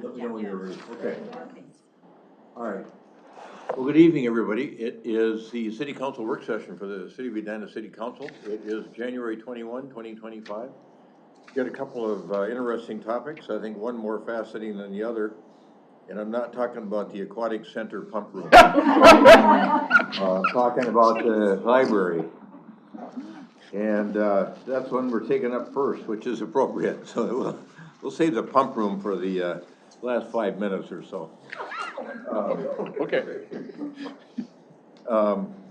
Let me know when you're ready. Okay. All right. Well, good evening, everybody. It is the City Council work session for the City of Edina City Council. It is January 21, 2025. Got a couple of interesting topics. I think one more fascinating than the other. And I'm not talking about the Aquatic Center pump room. I'm talking about the library. And that's one we're taking up first, which is appropriate. So we'll save the pump room for the last 5 minutes or so. Okay.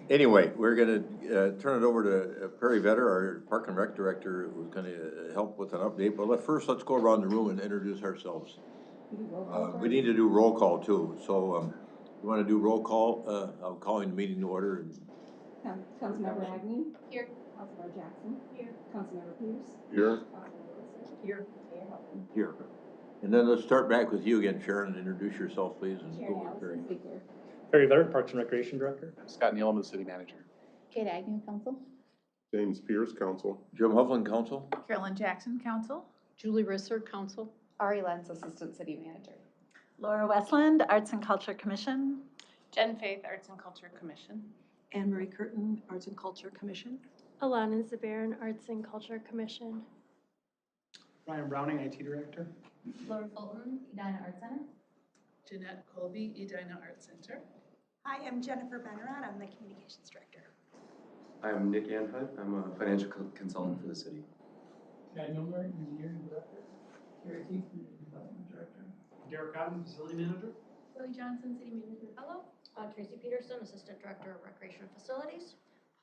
Anyway, we're going to turn it over to Perry Vetter, our Park and Rec Director, who's going to help with an update. But first, let's go around the room and introduce ourselves. We need to do roll call too. So you want to do roll call? I'm calling the meeting to order. Councilmember Agnew? Here. Councilmember Jackson? Here. Councilmember Pierce? Here. Here. Here. And then let's start back with you again, Sharon. Introduce yourself, please. And Chair go with Perry. Allison Ziegler. Perry Vetter, Parks and Recreation Director. Scott Nealon, the City Manager. Kate Agnew, Council. James Pierce, Council. Jim Hufflin, Council. Carolyn Jackson, Council. Julie Risser, Council. Ari Lenz, Assistant City Manager. Laura Westland, Arts and Culture Commission. Jen Faith, Arts and Culture Commission. Anne Marie Curtin, Arts and Culture Commission. Alana Zabaran, Arts and Culture Commission. Ryan Browning, IT Director. Laura Fulton, Edina Art Center. Jeanette Colby, Edina Art Center. Hi, I'm Jennifer Bennerat. I'm the Communications Director. I'm Nick Anhut. I'm a financial consultant for the city. Daniel Murray, Engineering Director. Carrie Keith, Development Director. Derek Cotton, Facility Manager. Lily Johnson, City Manager Fellow. Tracy Peterson, Assistant Director of Recreation Facilities.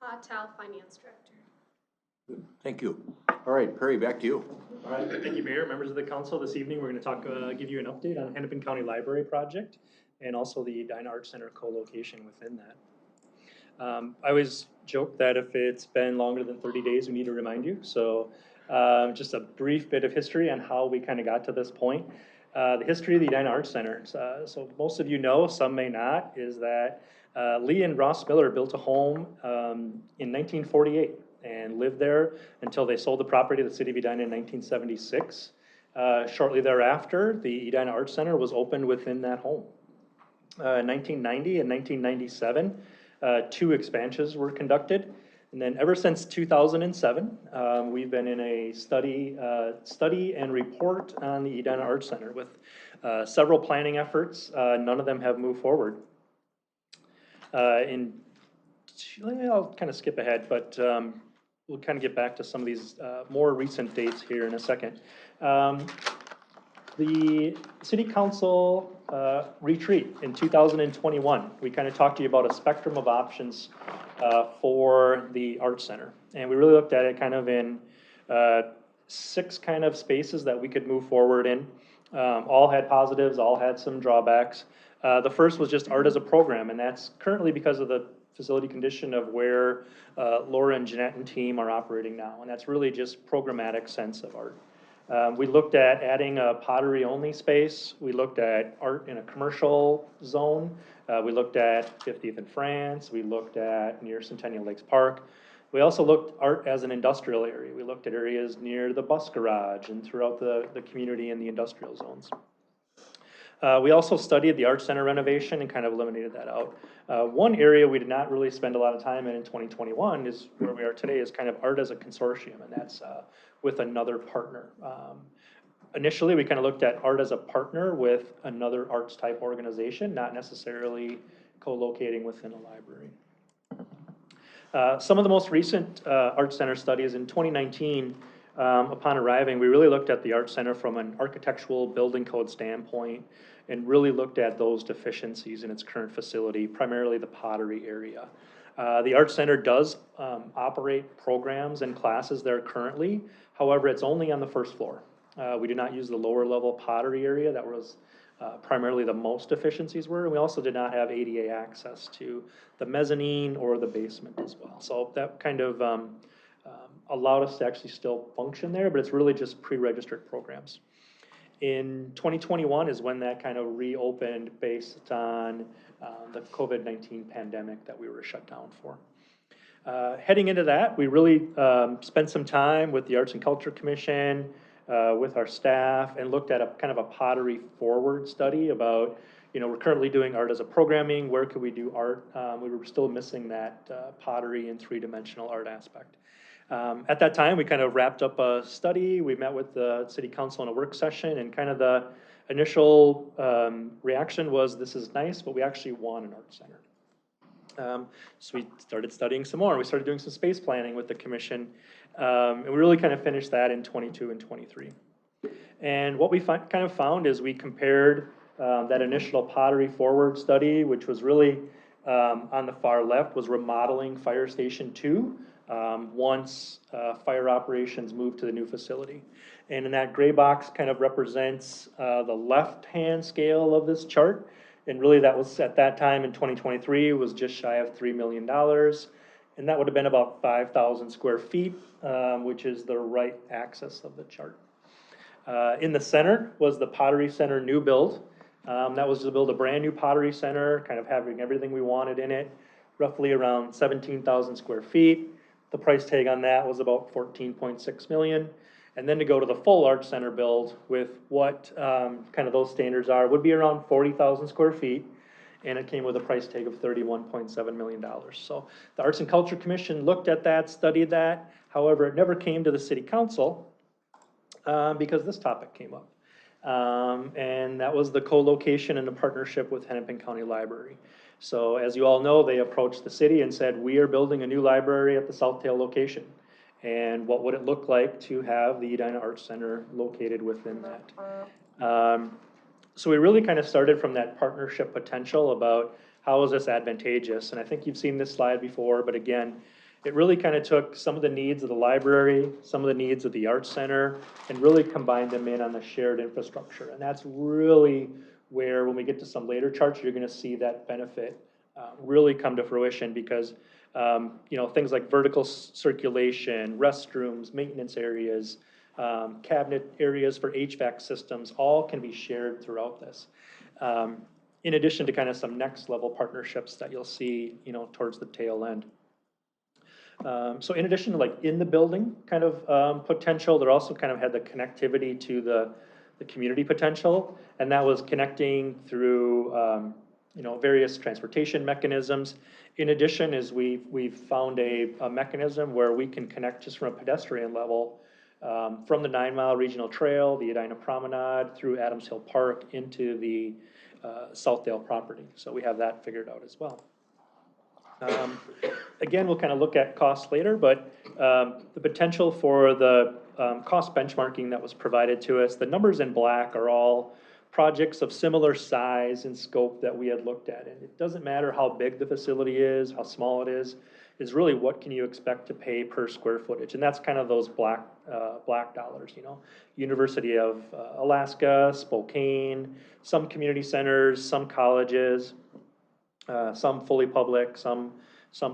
Pa Tal, Finance Director. Good. Thank you. All right, Perry, back to you. All right, thank you, Mayor, members of the council. This evening, we're going to give you an update on Hennepin County Library project and also the Edina Art Center co-location within that. I always joke that if it's been longer than 30 days, we need to remind you. So just a brief bit of history on how we kind of got to this point. The history of the Edina Art Center. So most of you know, some may not, is that Lee and Ross Miller built a home in 1948 and lived there until they sold the property to the city of Edina in 1976. Shortly thereafter, the Edina Art Center was opened within that home. In 1990 and 1997, 2 expansions were conducted. And then ever since 2007, we've been in a study and report on the Edina Art Center with several planning efforts. None of them have moved forward. I'll kind of skip ahead, but we'll kind of get back to some of these more recent dates here in a second. The City Council retreat in 2021, we kind of talked to you about a spectrum of options for the Art Center. And we really looked at it kind of in 6 kind of spaces that we could move forward in. All had positives, all had some drawbacks. The first was just art as a program, and that's currently because of the facility condition of where Laura and Jeanette and team are operating now. And that's really just programmatic sense of art. We looked at adding a pottery-only space. We looked at art in a commercial zone. We looked at 50th and France. We looked at near Centennial Lakes Park. We also looked art as an industrial area. We looked at areas near the bus garage and throughout the community in the industrial zones. We also studied the Art Center renovation and kind of eliminated that out. One area we did not really spend a lot of time in 2021 is where we are today, is kind of art as a consortium, and that's with another partner. Initially, we kind of looked at art as a partner with another arts type organization, not necessarily co-locating within a library. Some of the most recent Art Center studies in 2019, upon arriving, we really looked at the Art Center from an architectural building code standpoint and really looked at those deficiencies in its current facility, primarily the pottery area. The Art Center does operate programs and classes there currently. However, it's only on the first floor. We did not use the lower level pottery area. That was primarily the most deficiencies were. And we also did not have ADA access to the mezzanine or the basement as well. So that kind of allowed us to actually still function there, but it's really just pre-registered programs. In 2021 is when that kind of reopened based on the COVID-19 pandemic that we were shut down for. Heading into that, we really spent some time with the Arts and Culture Commission, with our staff and looked at a kind of a pottery forward study about, we're currently doing art as a programming, where could we do art? We were still missing that pottery and three-dimensional art aspect. At that time, we kind of wrapped up a study. We met with the city council in a work session, and kind of the initial reaction was, this is nice, but we actually want an art center. So we started studying some more. We started doing some space planning with the commission, and we really kind of finished that in 22 and 23. And what we kind of found is we compared that initial pottery forward study, which was really on the far left, was remodeling Fire Station 2 once fire operations moved to the new facility. And in that gray box kind of represents the left-hand scale of this chart. And really that was, at that time in 2023, was just shy of $3 million. And that would have been about 5,000 square feet, which is the right axis of the chart. In the center was the Pottery Center new build. That was to build a brand new Pottery Center, kind of having everything we wanted in it, roughly around 17,000 square feet. The price tag on that was about $14.6 million. And then to go to the full Art Center build with what kind of those standards are, would be around 40,000 square feet. And it came with a price tag of $31.7 million. So the Arts and Culture Commission looked at that, studied that. However, it never came to the city council because this topic came up. And that was the co-location and the partnership with Hennepin County Library. So as you all know, they approached the city and said, we are building a new library at the Southdale location. And what would it look like to have the Edina Arts Center located within that? So we really kind of started from that partnership potential about how is this advantageous? And I think you've seen this slide before, but again, it really kind of took some of the needs of the library, some of the needs of the Arts Center, and really combined them in on the shared infrastructure. And that's really where, when we get to some later charts, you're going to see that benefit really come to fruition because things like vertical circulation, restrooms, maintenance areas, cabinet areas for HVAC systems, all can be shared throughout this. In addition to kind of some next level partnerships that you'll see, towards the tail end. So in addition to like in the building kind of potential, there also kind of had the connectivity to the community potential, and that was connecting through various transportation mechanisms. In addition, is we've found a mechanism where we can connect just from a pedestrian level from the 9 Mile Regional Trail, the Edina Promenade, through Adams Hill Park into the Southdale property. So we have that figured out as well. Again, we'll kind of look at costs later, but the potential for the cost benchmarking that was provided to us, the numbers in black are all projects of similar size and scope that we had looked at. And it doesn't matter how big the facility is, how small it is really what can you expect to pay per square footage. And that's kind of those black dollars, University of Alaska, Spokane, some community centers, some colleges, some fully public, some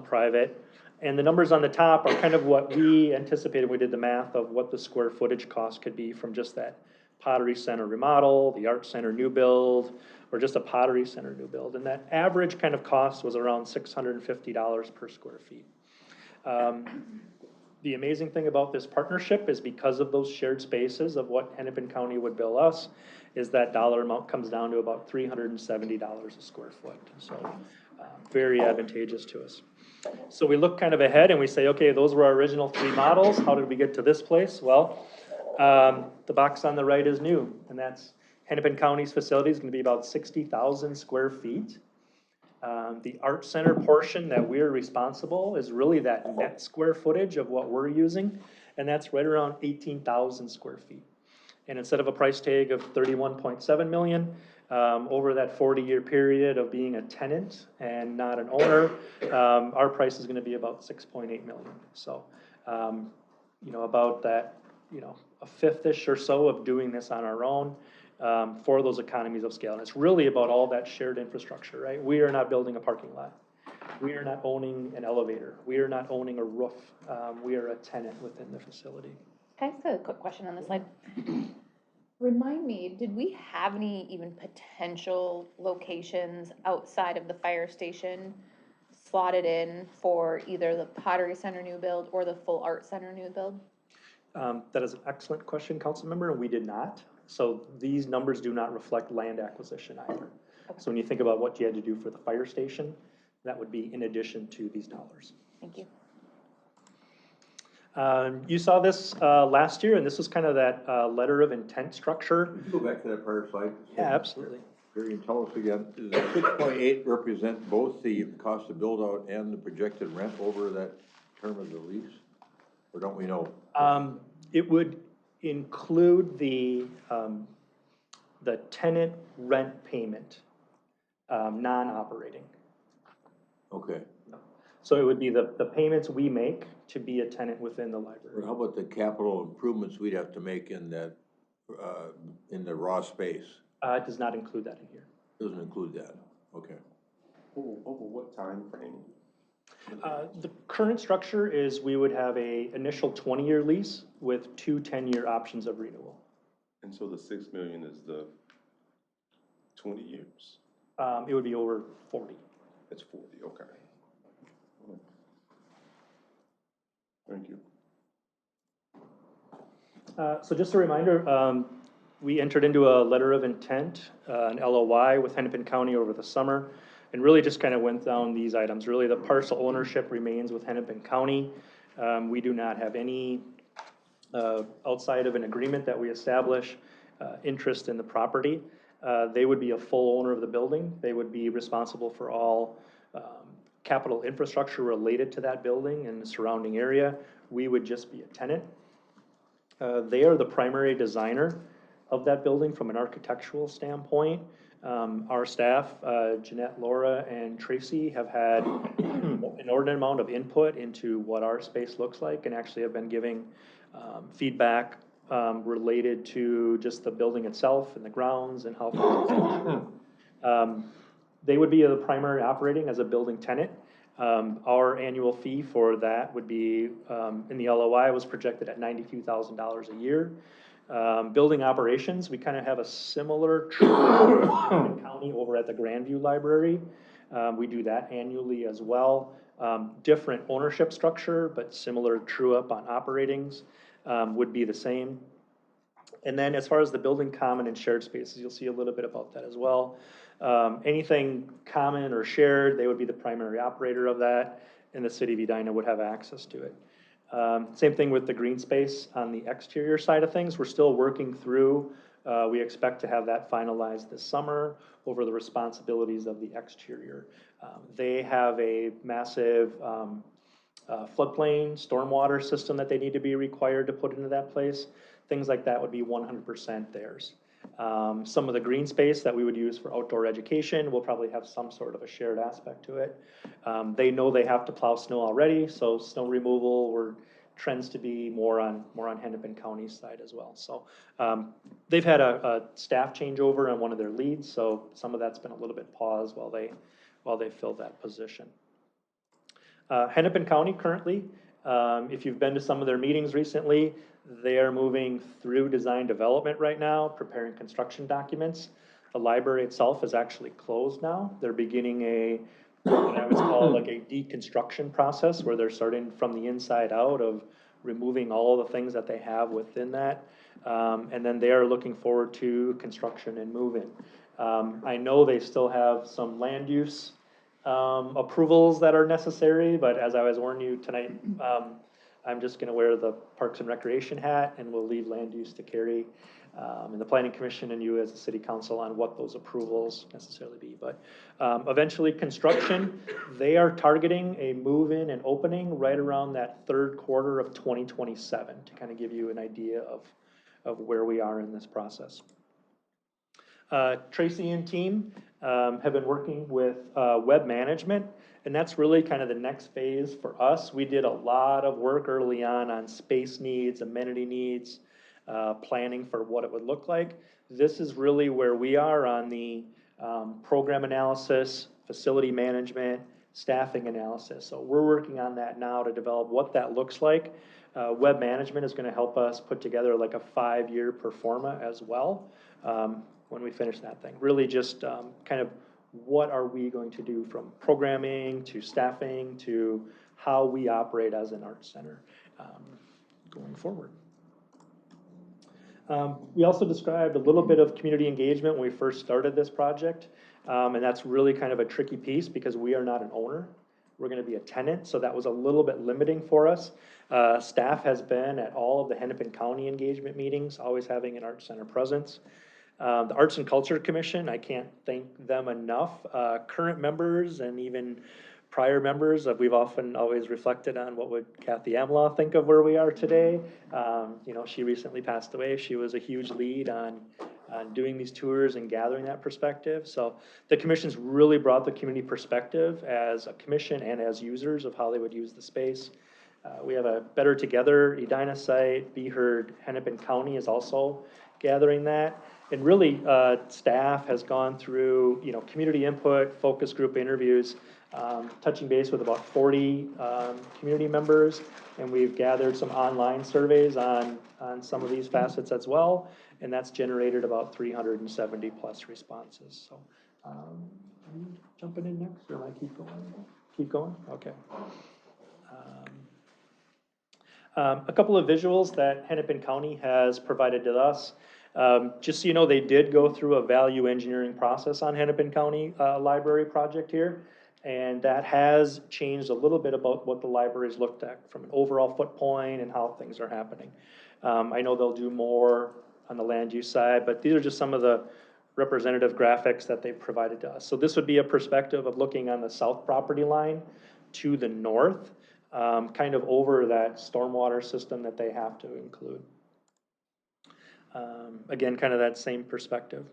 private. And the numbers on the top are kind of what we anticipated when we did the math of what the square footage cost could be from just that Pottery Center remodel, the Art Center new build, or just a Pottery Center new build. And that average kind of cost was around $650 per square feet. The amazing thing about this partnership is because of those shared spaces of what Hennepin County would bill us, is that dollar amount comes down to about $370 a square foot. So very advantageous to us. So we look kind of ahead and we say, okay, those were our original 3 models. How did we get to this place? Well, the box on the right is new, and that's Hennepin County's facility is going to be about 60,000 square feet. The Art Center portion that we're responsible is really that net square footage of what we're using, and that's right around 18,000 square feet. And instead of a price tag of $31.7 million, over that 40-year period of being a tenant and not an owner, our price is going to be about $6.8 million. So, about that, a fifth-ish or so of doing this on our own for those economies of scale. And it's really about all that shared infrastructure, right? We are not building a parking lot. We are not owning an elevator. We are not owning a roof. We are a tenant within the facility. Can I ask a quick question on this slide? Remind me, did we have any even potential locations outside of the fire station slotted in for either the Pottery Center new build or the full Art Center new build? That is an excellent question, council member, and we did not. So these numbers do not reflect land acquisition either. So when you think about what you had to do for the fire station, that would be in addition to these dollars. Thank you. You saw this last year, and this was kind of that letter of intent structure. Could you go back to that prior slide? Yeah, absolutely. Gary, and tell us again, does the 6.8 represent both the cost to build out and the projected rent over that term of the lease? Or don't we know? It would include the tenant rent payment, non-operating. Okay. So it would be the payments we make to be a tenant within the library. But how about the capital improvements we'd have to make in that, in the raw space? It does not include that in here. Doesn't include that, okay. Over what time frame? The current structure is we would have a initial 20-year lease with 2 10-year options of renewal. And so the 6 million is the 20 years? It would be over 40. It's 40, okay. Thank you. So just a reminder, we entered into a letter of intent, an LOI with Hennepin County over the summer, and really just kind of went down these items. Really, the parcel ownership remains with Hennepin County. We do not have any, outside of an agreement that we establish, interest in the property. They would be a full owner of the building. They would be responsible for all capital infrastructure related to that building and the surrounding area. We would just be a tenant. They are the primary designer of that building from an architectural standpoint. Our staff, Jeanette, Laura, and Tracy, have had an inordinate amount of input into what our space looks like and actually have been giving feedback related to just the building itself and the grounds and how they would be the primary operating as a building tenant. Our annual fee for that would be, in the LOI, was projected at $92,000 a year. Building operations, we kind of have a similar county over at the Grandview Library. We do that annually as well. Different ownership structure, but similar true-up on operatings would be the same. And then as far as the building common and shared spaces, you'll see a little bit about that as well. Anything common or shared, they would be the primary operator of that, and the city of Edina would have access to it. Same thing with the green space on the exterior side of things. We're still working through. We expect to have that finalized this summer over the responsibilities of the exterior. They have a massive floodplain stormwater system that they need to be required to put into that place. Things like that would be 100% theirs. Some of the green space that we would use for outdoor education will probably have some sort of a shared aspect to it. They know they have to plow snow already, so snow removal trends to be more on Hennepin County's side as well. So they've had a staff changeover on one of their leads, so some of that's been a little bit paused while they fill that position. Hennepin County currently, if you've been to some of their meetings recently, they are moving through design development right now, preparing construction documents. The library itself is actually closed now. They're beginning what I would call like a deconstruction process where they're starting from the inside out of removing all the things that they have within that. And then they are looking forward to construction and move-in. I know they still have some land use approvals that are necessary, but as I was warning you tonight, I'm just going to wear the Parks and Recreation hat, and we'll leave land use to Carrie and the Planning Commission and you as the City Council on what those approvals necessarily be. But eventually construction, they are targeting a move-in and opening right around that third quarter of 2027 to kind of give you an idea of where we are in this process. Tracy and team have been working with web management, and that's really kind of the next phase for us. We did a lot of work early on space needs, amenity needs, planning for what it would look like. This is really where we are on the program analysis, facility management, staffing analysis. So we're working on that now to develop what that looks like. Web management is going to help us put together like a 5-year pro forma as well when we finish that thing. Really just kind of what are we going to do from programming to staffing to how we operate as an arts center going forward. We also described a little bit of community engagement when we first started this project. And that's really kind of a tricky piece because we are not an owner. We're gonna be a tenant, so that was a little bit limiting for us. Staff has been at all of the Hennepin County engagement meetings, always having an Arts Center presence. The Arts and Culture Commission, I can't thank them enough. Current members and even prior members, we've often always reflected on what would Kathy Amlaw think of where we are today. You know, she recently passed away. She was a huge lead on doing these tours and gathering that perspective. So the commission's really brought the community perspective as a commission and as users of how they would use the space. We have a Better Together Edina site. Be Heard Hennepin County is also gathering that. And really, staff has gone through, you know, community input, focus group interviews, touching base with about 40 community members, and we've gathered some online surveys on some of these facets as well, and that's generated about 370 plus responses. So, are you jumping in next, or am I keep going? Keep going? Okay. A couple of visuals that Hennepin County has provided to us. Just so you know, they did go through a value engineering process on Hennepin County library project here, and that has changed a little bit about what the libraries looked at from an overall footprint and how things are happening. I know they'll do more on the land use side, but these are just some of the representative graphics that they've provided to us. So this would be a perspective of looking on the south property line to the north, kind of over that stormwater system that they have to include. Again, kind of that same perspective.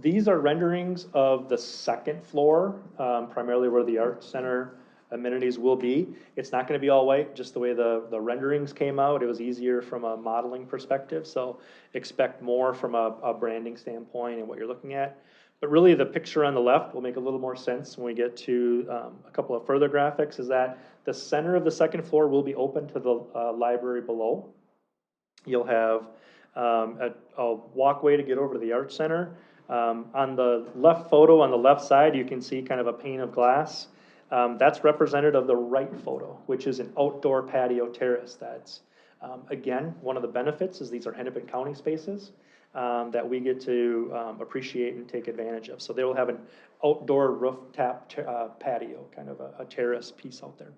These are renderings of the second floor, primarily where the Arts Center amenities will be. It's not going to be all white, just the way the renderings came out. It was easier from a modeling perspective, so expect more from a branding standpoint and what you're looking at. But really, the picture on the left will make a little more sense when we get to a couple of further graphics, is that the center of the second floor will be open to the library below. You'll have a walkway to get over to the Arts Center. On the left photo, on the left side, you can see kind of a pane of glass. That's representative of the right photo, which is an outdoor patio terrace. That's, again, one of the benefits is these are Hennepin County spaces that we get to appreciate and take advantage of. So they will have an outdoor rooftop patio, kind of a terrace piece out there.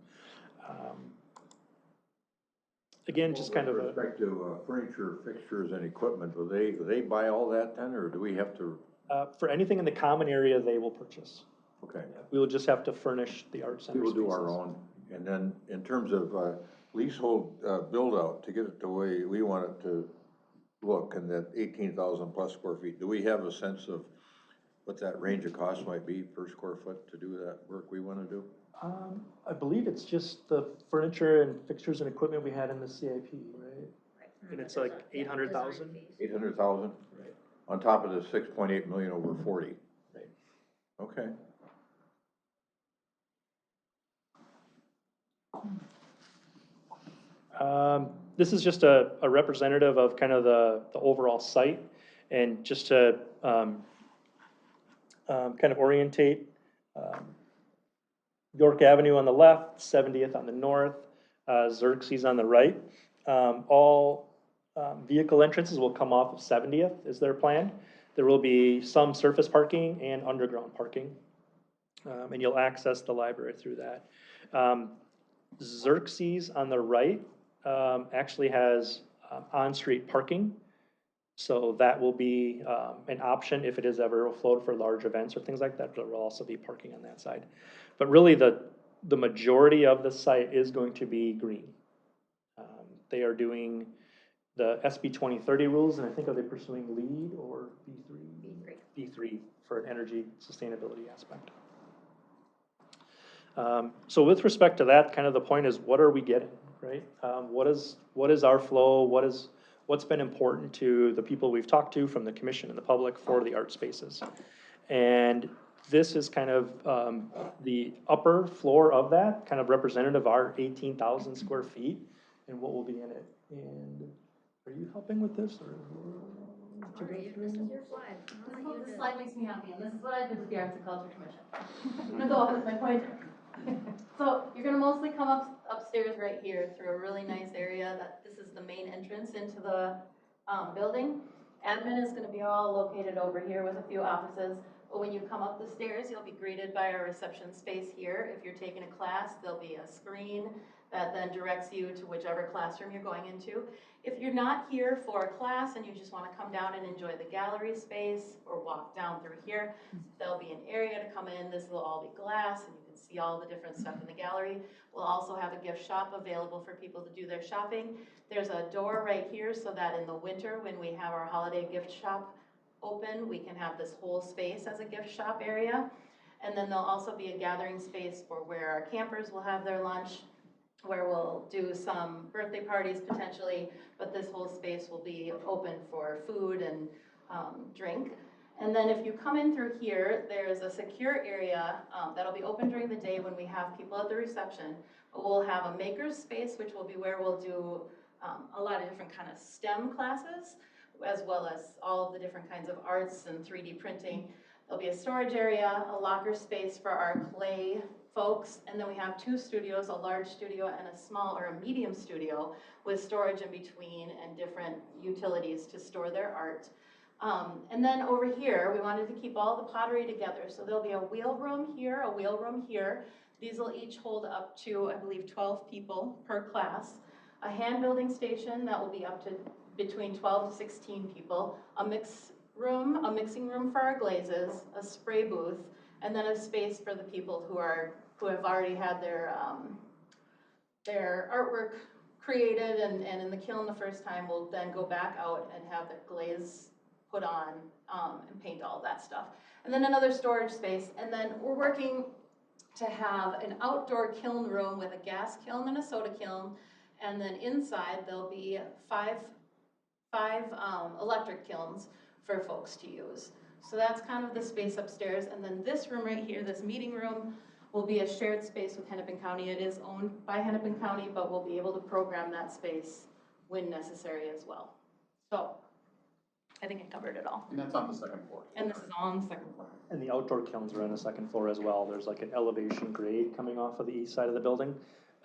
Again, just kind of with respect to furniture, fixtures, and equipment, do they buy all that then, or do we have to? For anything in the common area, they will purchase. Okay. We will just have to furnish the Arts Center We'll spaces. do our own. And then in terms of leasehold build out, to get it the way we want it to look, and that 18,000 plus square feet, do we have a sense of what that range of cost might be per square foot to do that work we want to do? I believe it's just the furniture and fixtures and equipment we had in the CIP, right? And it's like 800,000? 800,000? Right. On top of the 6.8 million over 40? Right. Okay. This is just a representative of kind of the overall site, and just to kind of orientate, York Avenue on the left, 70th on the north, Xerxes on the right. All vehicle entrances will come off of 70th is their plan. There will be some surface parking and underground parking, and you'll access the library through that. Xerxes on the right actually has on-street parking, so that will be an option if it is ever flown for large events or things like that. There will also be parking on that side. But really, the majority of the site is going to be green. They are doing the SB 2030 rules, and I think, are they pursuing LEED or B3? B3 for an energy sustainability aspect. So with respect to that, kind of the point is, what are we getting, right? What is our flow? What's been important to the people we've talked to from the commission and the public for the art spaces? And this is kind of the upper floor of that, kind of representative of our 18,000 square feet and what will be in it. And are you helping with this, or to go through? This is your slide. This slide makes me happy, and this is what I did with the Arts and Culture Commission. I'm gonna go up with my pointer. So you're gonna mostly come upstairs right here through a really nice area. This is the main entrance into the building. Admin is gonna be all located over here with a few offices. But when you come up the stairs, you'll be greeted by our reception space here. If you're taking a class, there'll be a screen that then directs you to whichever classroom you're going into. If you're not here for a class and you just want to come down and enjoy the gallery space or walk down through here, there'll be an area to come in. This will all be glass and you can see all the different stuff in the gallery. We'll also have a gift shop available for people to do their shopping. There's a door right here so that in the winter when we have our holiday gift shop open, we can have this whole space as a gift shop area. And then there'll also be a gathering space for where our campers will have their lunch, where we'll do some birthday parties potentially, but this whole space will be open for food and drink. And then if you come in through here, there's a secure area that'll be open during the day when we have people at the reception. But we'll have a maker's space, which will be where we'll do a lot of different kind of STEM classes, as well as all of the different kinds of arts and 3D printing. There'll be a storage area, a locker space for our clay folks, and then we have two studios, a large studio and a small or a medium studio with storage in between and different utilities to store their art. And then over here, we wanted to keep all the pottery together. So there'll be a wheel room here, a wheel room here. These will each hold up to, I believe, 12 people per class. A hand building station that will be up to between 12 to 16 people. A mixing room for our glazes, a spray booth, and then a space for the people who have already had their artwork created and in the kiln the first time. Will then go back out and have the glaze put on and paint all that stuff. And then another storage space. And then we're working to have an outdoor kiln room with a gas kiln and a soda kiln. And then inside there'll be five electric kilns for folks to use. So that's kind of the space upstairs. And then this room right here, this meeting room, will be a shared space with Hennepin County. It is owned by Hennepin County, but we'll be able to program that space when necessary as well. So I think I covered it all. And that's on the second floor. And this is all on the second floor. And the outdoor kilns are on the second floor as well. There's like an elevation grade coming off of the east side of the building.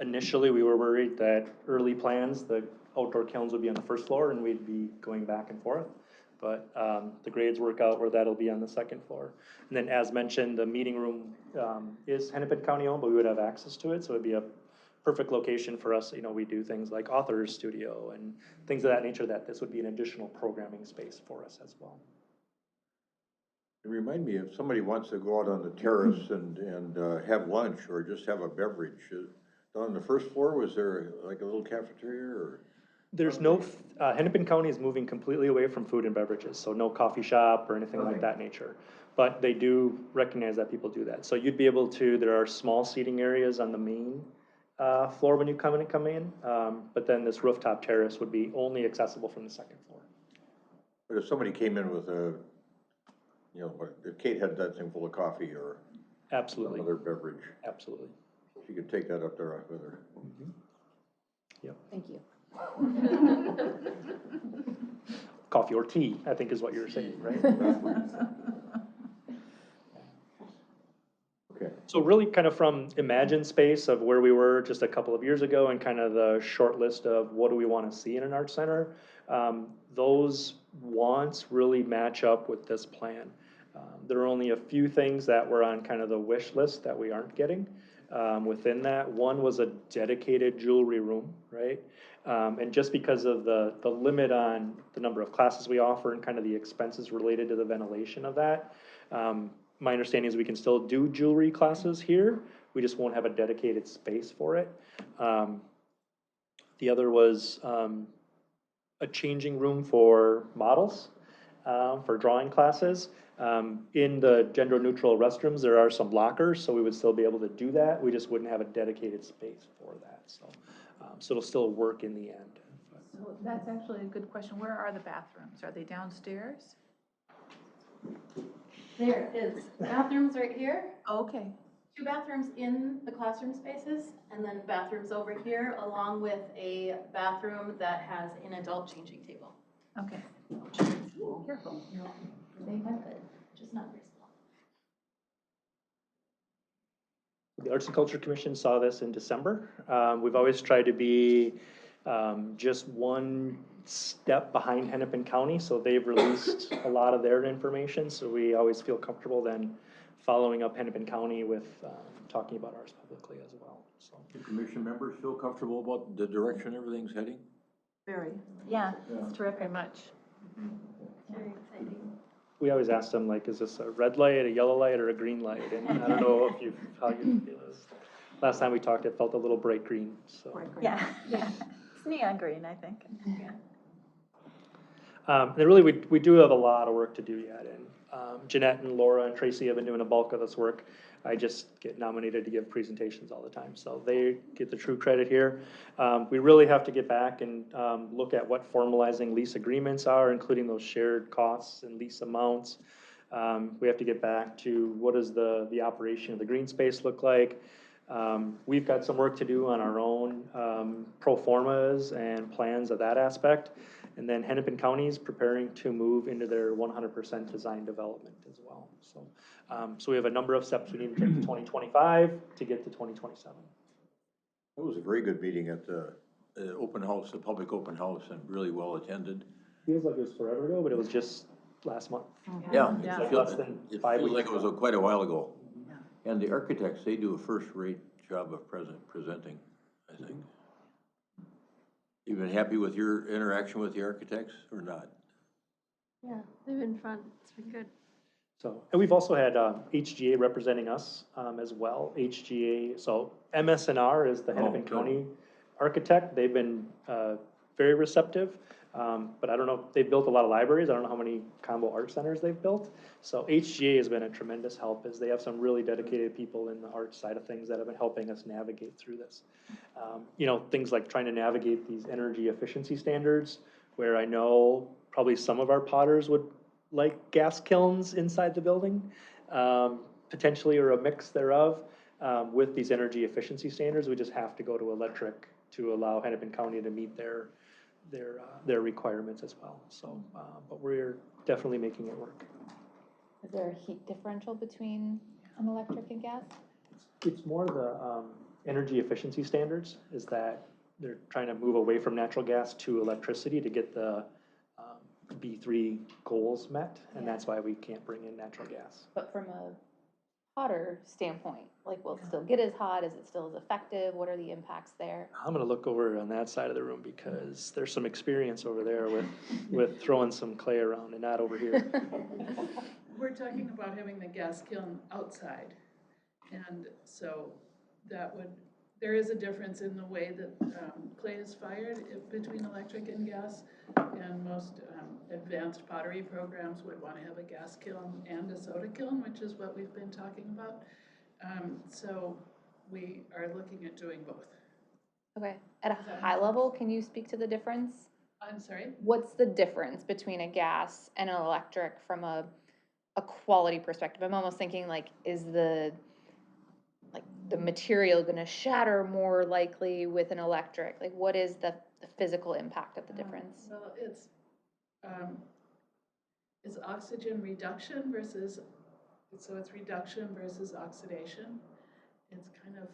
Initially, we were worried that early plans, the outdoor kilns would be on the first floor and we'd be going back and forth. But the grades work out where that'll be on the second floor. And then as mentioned, the meeting room is Hennepin County owned, but we would have access to it. So it'd be a perfect location for us. You know, we do things like author's studio and things of that nature, that this would be an additional programming space for us as well. Remind me, if somebody wants to go out on the terrace and have lunch or just have a beverage, down on the first floor, was there like a little cafeteria or? There's no, Hennepin County is moving completely away from food and beverages, so no coffee shop or anything like that nature. But they do recognize that people do that. So you'd be able to, there are small seating areas on the main floor when you come in, but then this rooftop terrace would be only accessible from the second floor. But if somebody came in with a, you know, if Kate had that thing full of coffee or absolutely some other beverage, absolutely, she could take that up there with her. Mm-hmm. Yep. Thank you. Coffee or tea, I think is what you're saying, right? Okay. So really kind of from Imagine space of where we were just a couple of years ago and kind of the short list of what do we want to see in an art center, those wants really match up with this plan. There are only a few things that were on kind of the wish list that we aren't getting. Within that, one was a dedicated jewelry room, right? And just because of the limit on the number of classes we offer and kind of the expenses related to the ventilation of that, my understanding is we can still do jewelry classes here. We just won't have a dedicated space for it. The other was a changing room for models, for drawing classes. In the gender neutral restrooms, there are some lockers, so we would still be able to do that. We just wouldn't have a dedicated space for that. So it'll still work in the end. So that's actually a good question. Where are the bathrooms? Are they downstairs? There is bathrooms right here. Okay. 2 bathrooms in the classroom spaces, and then bathrooms over here, along with a bathroom that has an adult changing table. Okay. Careful. They have it, just not very small. The Arts and Culture Commission saw this in December. We've always tried to be just one step behind Hennepin County, so they've released a lot of their information, so we always feel comfortable then following up Hennepin County with talking about ours publicly as well. So Do commission members feel comfortable about the direction everything's heading? Very. Yeah, it's terrific. Very much. Very exciting. we always ask them, like, is this a red light, a yellow light, or a green light? And I don't know if you, how you feel is. Last time we talked, it felt a little bright green, so. Yeah, yeah. It's neon green, I think. Yeah. And really, we do have a lot of work to do yet, and Jeanette and Laura and Tracy have been doing a bulk of this work. I just get nominated to give presentations all the time, so they get the true credit here. We really have to get back and look at what formalizing lease agreements are, including those shared costs and lease amounts. We have to get back to what does the operation of the green space look like. We've got some work to do on our own pro formas and plans of that aspect. And then Hennepin County is preparing to move into their 100% design development as well. So, so we have a number of steps we need to take to 2025 to get to 2027. It was a very good meeting at the open house, the public open house, and really well attended. Feels like it was forever ago, but it was just last month. Yeah, It's it like feels, less than it 5 feels weeks like it was quite a while ago. And the architects, they do a first-rate job of presenting, I think. You been happy with your interaction with the architects or not? Yeah, they've been fun. It's been good. So, and we've also had HGA representing us as well. HGA, so MSNR is the Hennepin County architect. They've been very receptive, but I don't know, they've built a lot of libraries. I don't know how many combo art centers they've built. So HGA has been a tremendous help as they have some really dedicated people in the art side of things that have been helping us navigate through this. You know, things like trying to navigate these energy efficiency standards, where I know probably some of our potters would like gas kilns inside the building, potentially, or a mix thereof. With these energy efficiency standards, we just have to go to electric to allow Hennepin County to meet their requirements as well. So, but we're definitely making it work. Is there a heat differential between an electric and gas? It's more the energy efficiency standards, is that they're trying to move away from natural gas to electricity to get the B3 goals met, and that's why we can't bring in natural gas. But from a hotter standpoint, like, will it still get as hot? Is it still as effective? What are the impacts there? I'm gonna look over on that side of the room because there's some experience over there with throwing some clay around and not over here. We're talking about having the gas kiln outside. And so that would, there is a difference in the way that clay is fired between electric and gas. And most advanced pottery programs would want to have a gas kiln and a soda kiln, which is what we've been talking about. So we are looking at doing both. Okay, at a high level, can you speak to the difference? I'm sorry? What's the difference between a gas and an electric from a quality perspective? I'm almost thinking, like, is the material gonna shatter more likely with an electric? Like, what is the physical impact of the difference? Well, it's oxygen reduction versus, so it's reduction versus oxidation. It's kind of,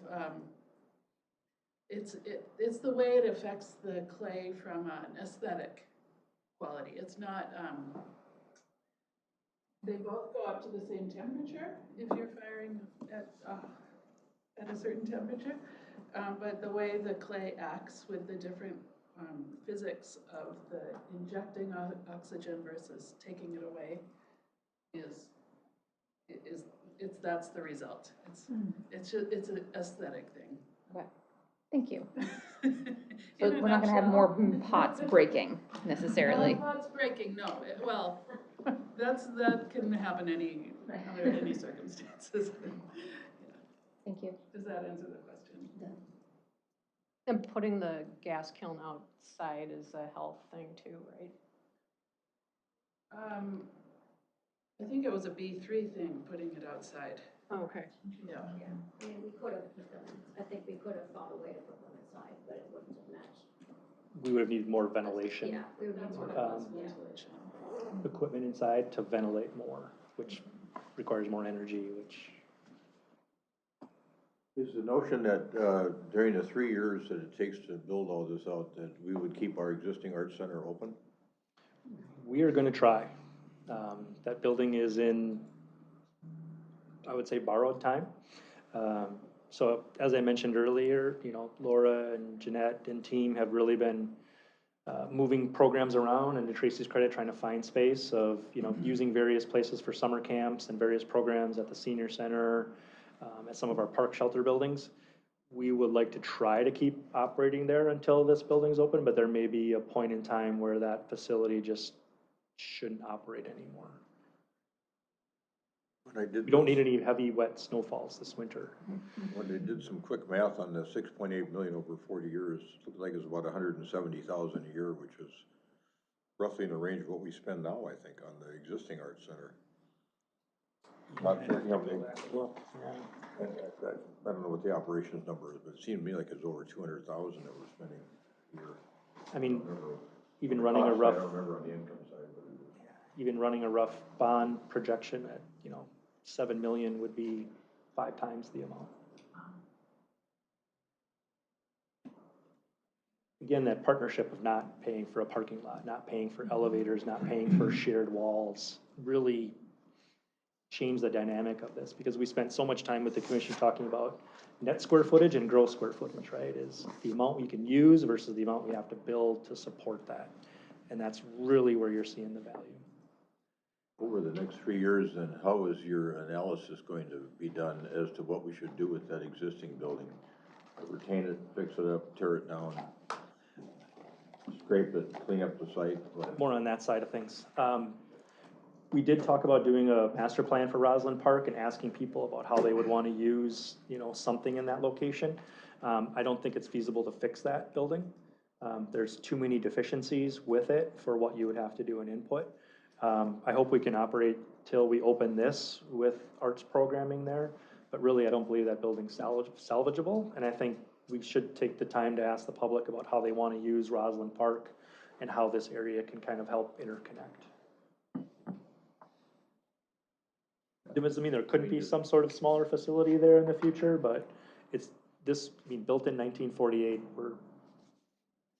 it's the way it affects the clay from an aesthetic quality. It's not, they both go up to the same temperature if you're firing at a certain temperature, but the way the clay acts with the different physics of the injecting oxygen versus taking it away that's the result. It's an aesthetic thing. Okay, thank you. So we're not gonna have more pots breaking necessarily. Pots breaking, no. Well, that can happen under any circumstances. Thank you. Does that answer the question? Yeah. And putting the gas kiln outside is a health thing too, right? I think it was a B3 thing, putting it outside. Oh, okay. Yeah. Yeah, I mean, we could have put them, I think we could have found a way to put them inside, but it wouldn't have matched. We would have needed more ventilation. Yeah, we would need more Ventilation. Equipment inside to ventilate more, which requires more energy, which Is the notion that during the 3 years that it takes to build all this out, that we would keep our existing art center open? We are gonna try. That building is in, I would say, borrowed time. So as I mentioned earlier, you know, Laura and Jeanette and team have really been moving programs around, and to Tracy's credit, trying to find space of, you know, using various places for summer camps and various programs at the senior center, at some of our park shelter buildings. We would like to try to keep operating there until this building's open, but there may be a point in time where that facility just shouldn't operate anymore. We don't need any heavy, wet snowfalls this winter. When they did some quick math on the 6.8 million over 40 years, it looked like it was about 170,000 a year, which is roughly in the range of what we spend now, I think, on the existing art center. Not sure, you know, I don't know what the operations number is, but it seemed to me like it's over 200,000 that we're spending a year. I mean, even running a rough, I don't remember on the income side, but even running a rough bond projection at, you know, 7 million would be 5 times the amount. Again, that partnership of not paying for a parking lot, not paying for elevators, not paying for shared walls, really changed the dynamic of this, because we spent so much time with the commission talking about net square footage and gross square footage, right? Is the amount we can use versus the amount we have to build to support that. And that's really where you're seeing the value. over the next 3 years, then how is your analysis going to be done as to what we should do with that existing building? Retain it, fix it up, tear it down, scrape it, clean up the site? More on that side of things. We did talk about doing a master plan for Roslyn Park and asking people about how they would want to use, you know, something in that location. I don't think it's feasible to fix that building. There's too many deficiencies with it for what you would have to do in input. I hope we can operate till we open this with arts programming there, but really I don't believe that building's salvageable, and I think we should take the time to ask the public about how they want to use Roslyn Park and how this area can kind of help interconnect. It doesn't mean there couldn't be some sort of smaller facility there in the future, but it's this, I mean, built in 1948,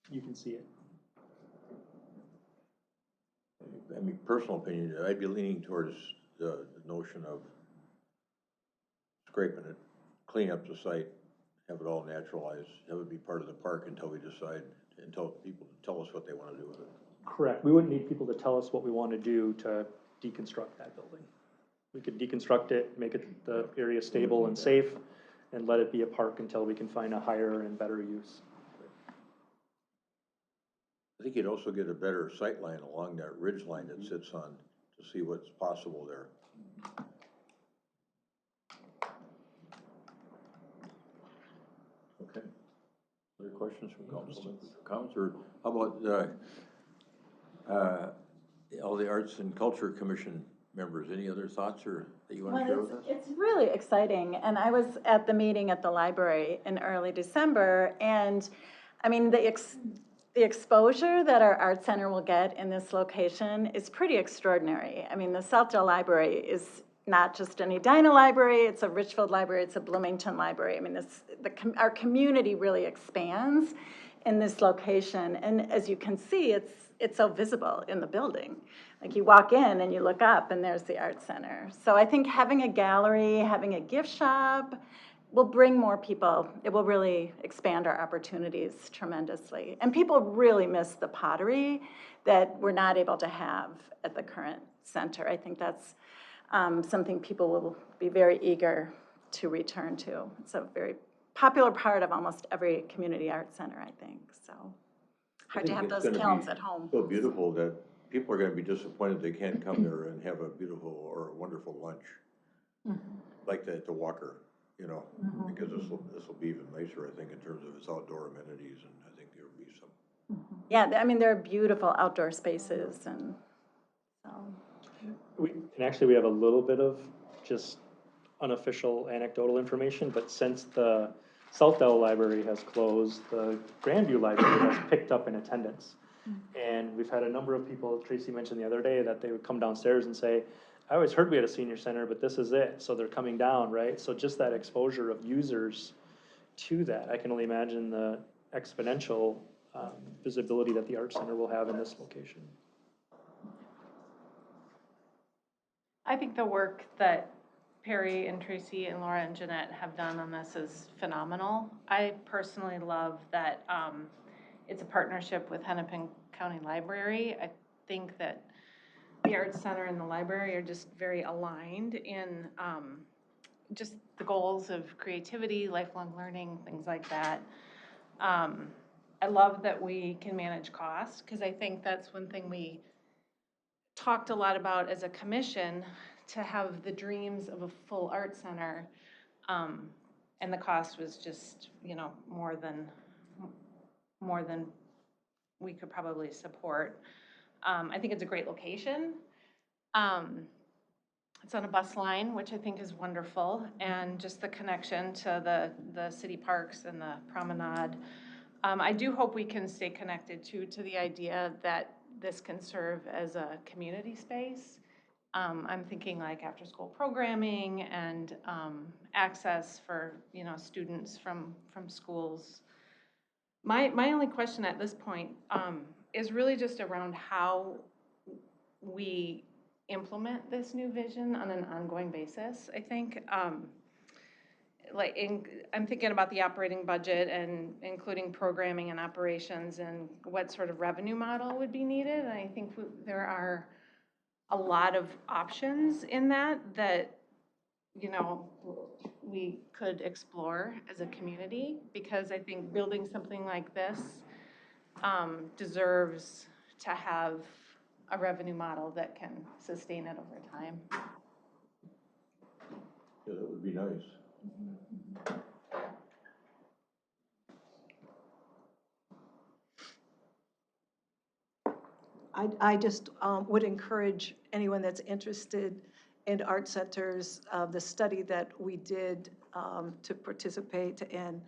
you can see it. I mean, personal opinion, I'd be leaning towards the notion of scraping it, clean up the site, have it all naturalized, have it be part of the park until we decide, until people tell us what they want to do with it. Correct. We wouldn't need people to tell us what we want to do to deconstruct that building. We could deconstruct it, make it the area stable and safe, and let it be a park until we can find a higher and better use. I think you'd also get a better sight line along that ridge line that sits on to see what's possible there. Okay. Other questions from council? Comments, or how about all the Arts and Culture Commission members? Any other thoughts or that you want to share with us? It's really exciting, and I was at the meeting at the library in early December, and I mean the exposure that our art center will get in this location is pretty extraordinary. I mean, the Southdale Library is not just an Edina library, it's a Richfield library, it's a Bloomington library. I mean, our community really expands in this location, and as you can see, it's so visible in the building. Like you walk in and you look up and there's the art center. So I think having a gallery, having a gift shop will bring more people. It will really expand our opportunities tremendously. And people really miss the pottery that we're not able to have at the current center. I think that's something people will be very eager to return to. It's a very popular part of almost every community art center, I think. So hard to have those kilns at home. So beautiful that people are going to be disappointed they can't come there and have a beautiful or a wonderful lunch, like that at the Walker, you know, because this will be even nicer, I think, in terms of its outdoor amenities, and I think there will be some. Yeah, I mean, there are beautiful outdoor spaces, and so. And actually, we have a little bit of just unofficial anecdotal information, but since the Southdale Library has closed, the Grandview Library has picked up in attendance. And we've had a number of people, Tracy mentioned the other day, that they would come downstairs and say, I always heard we had a senior center, but this is it, so they're coming down, right? So just that exposure of users to that, I can only imagine the exponential visibility that the Art Center will have in this location. I think the work that Perry and Tracy and Laura and Jeanette have done on this is phenomenal. I personally love that it's a partnership with Hennepin County Library. I think that the Arts Center and the library are just very aligned in just the goals of creativity, lifelong learning, things like that. I love that we can manage costs, because I think that's one thing we talked a lot about as a commission, to have the dreams of a full art center, and the cost was just, you know, more than we could probably support. I think it's a great location. It's on a bus line, which I think is wonderful, and just the connection to the city parks and the promenade. I do hope we can stay connected to the idea that this can serve as a community space. I'm thinking like after-school programming and access for, you know, students from schools. My only question at this point is really just around how we implement this new vision on an ongoing basis. I think, I'm thinking about the operating budget and including programming and operations and what sort of revenue model would be needed. And I think there are a lot of options in that, you know, we could explore as a community, because I think building something like this deserves to have a revenue model that can sustain it over time. Yeah, that would be nice. I just would encourage anyone that's interested in art centers, the study that we did to participate in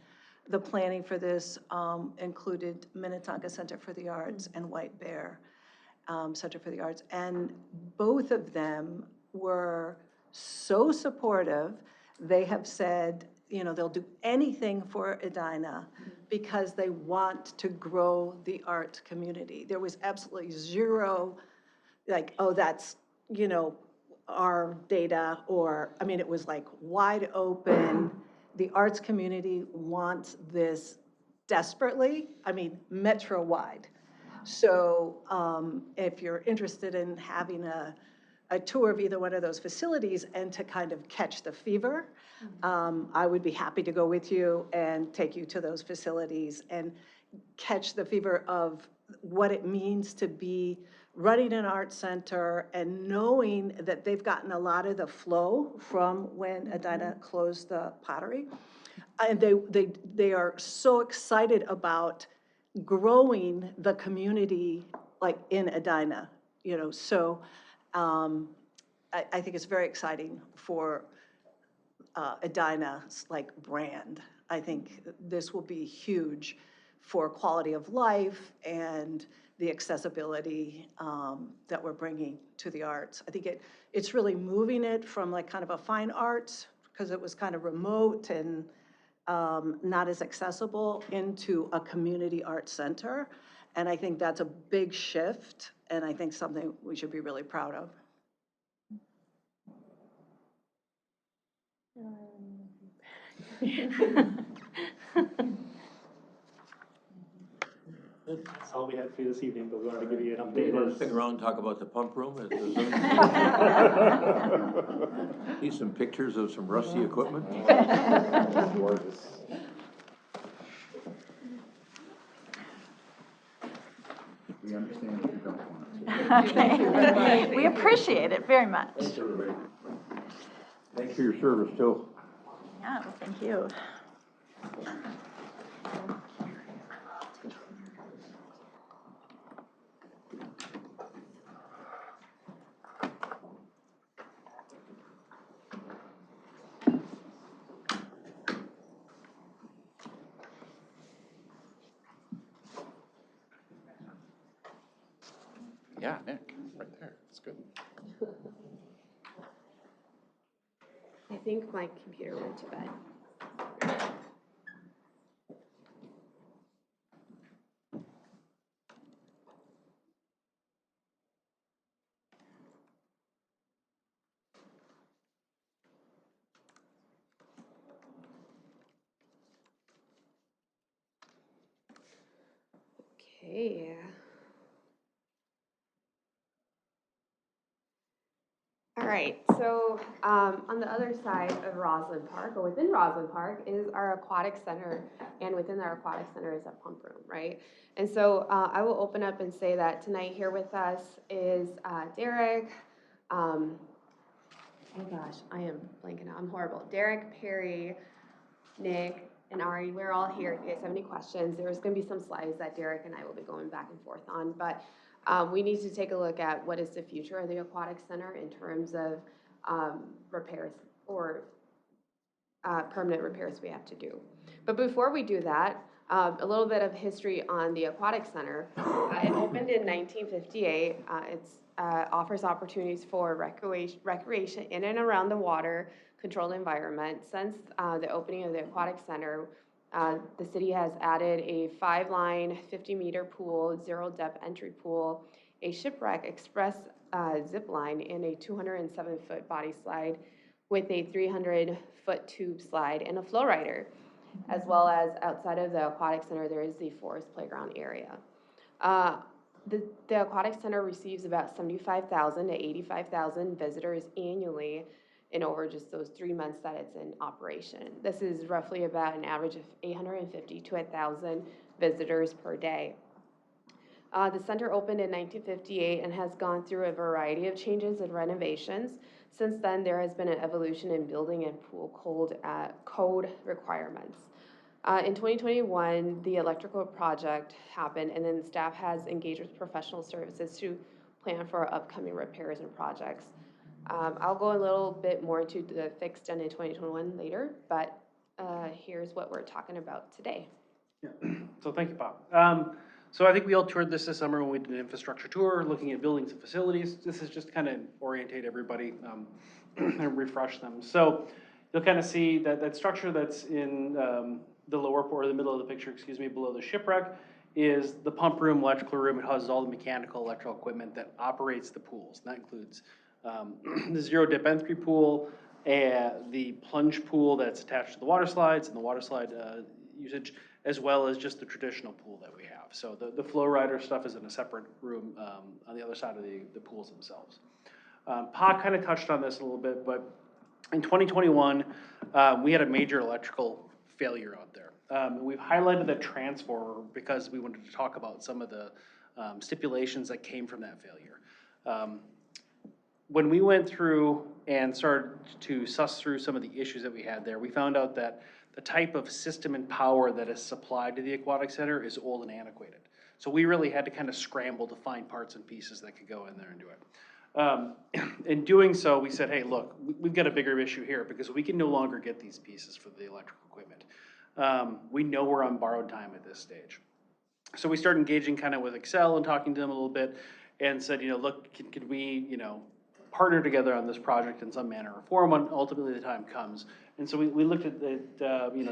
the planning for this included Minnetonka Center for the Arts and White Bear Center for the Arts. And both of them were so supportive. They have said, you know, they'll do anything for Edina because they want to grow the art community. There was absolutely zero, like, oh, that's, you know, our data, or, I mean, it was like wide open. The arts community wants this desperately, I mean, metro-wide. So if you're interested in having a tour of either one of those facilities and to kind of catch the fever, I would be happy to go with you and take you to those facilities and catch the fever of what it means to be running an art center and knowing that they've gotten a lot of the flow from when Edina closed the pottery. And they are so excited about growing the community, like in Edina, you know. So I think it's very exciting for Edina's like brand. I think this will be huge for quality of life and the accessibility that we're bringing to the arts. I think it's really moving it from like kind of a fine arts, because it was kind of remote and not as accessible, into a community arts center. And I think that's a big shift, and I think something we should be really proud of. That's all we had for you this evening, but we wanted to give you an Do you want to update. stick around and talk about the pump room? See some pictures of some rusty equipment? We understand if you don't want to. We appreciate it very much. Thanks, everybody. Thanks for your service, too. Yeah, thank you. Yeah, Nick, right there. That's good. I think my computer went to bed. Okay. All right, so on the other side of Roslyn Park, or within Roslyn Park, is our aquatic center, and within our aquatic center is a pump room, right? And so I will open up and say that tonight here with us is Derek, oh gosh, I am blanking out, I'm horrible. Derek, Perry, Nick, and Ari, we're all here. If you guys have any questions, there's going to be some slides that Derek and I will be going back and forth on, but we need to take a look at what is the future of the aquatic center in terms of repairs or permanent repairs we have to do. But before we do that, a little bit of history on the aquatic center. It opened in 1958. It offers opportunities for recreation in and around the water controlled environment. Since the opening of the aquatic center, the city has added a 5-line, 50-meter pool, 0-depth entry pool, a shipwreck express zip line, and a 207-foot body slide with a 300-foot tube slide and a flow rider. As well as outside of the aquatic center, there is the forest playground area. The aquatic center receives about 75,000 to 85,000 visitors annually in over just those 3 months that it's in operation. This is roughly about an average of 850 to 1,000 visitors per day. The center opened in 1958 and has gone through a variety of changes and renovations. Since then, there has been an evolution in building and pool code requirements. In 2021, the electrical project happened, and then staff has engaged with professional services to plan for upcoming repairs and projects. I'll go a little bit more into the fix done in 2021 later, but here's what we're talking about today. Yeah. So thank you, Bob. So I think we all toured this summer when we did an infrastructure tour, looking at buildings and facilities. This is just to kind of orientate everybody and refresh them. So you'll kind of see that structure that's in the lower part, or the middle of the picture, excuse me, below the shipwreck, is the pump room, electrical room. It houses all the mechanical, electrical equipment that operates the pools. And that includes the 0-depth entry pool, the plunge pool that's attached to the water slides and the water slide usage, as well as just the traditional pool that we have. So the flow rider stuff is in a separate room on the other side of the pools themselves. Pa kind of touched on this a little bit, but in 2021, we had a major electrical failure out there. We've highlighted the transformer because we wanted to talk about some of the stipulations that came from that failure. When we went through and started to suss through some of the issues that we had there, we found out that the type of system and power that is supplied to the aquatic center is old and antiquated. So we really had to kind of scramble to find parts and pieces that could go in there and do it. In doing so, we said, hey, look, we've got a bigger issue here because we can no longer get these pieces for the electrical equipment. We know we're on borrowed time at this stage. So we started engaging kind of with Excel and talking to them a little bit and said, look, can we, partner together on this project in some manner or form when ultimately the time comes. And so we looked at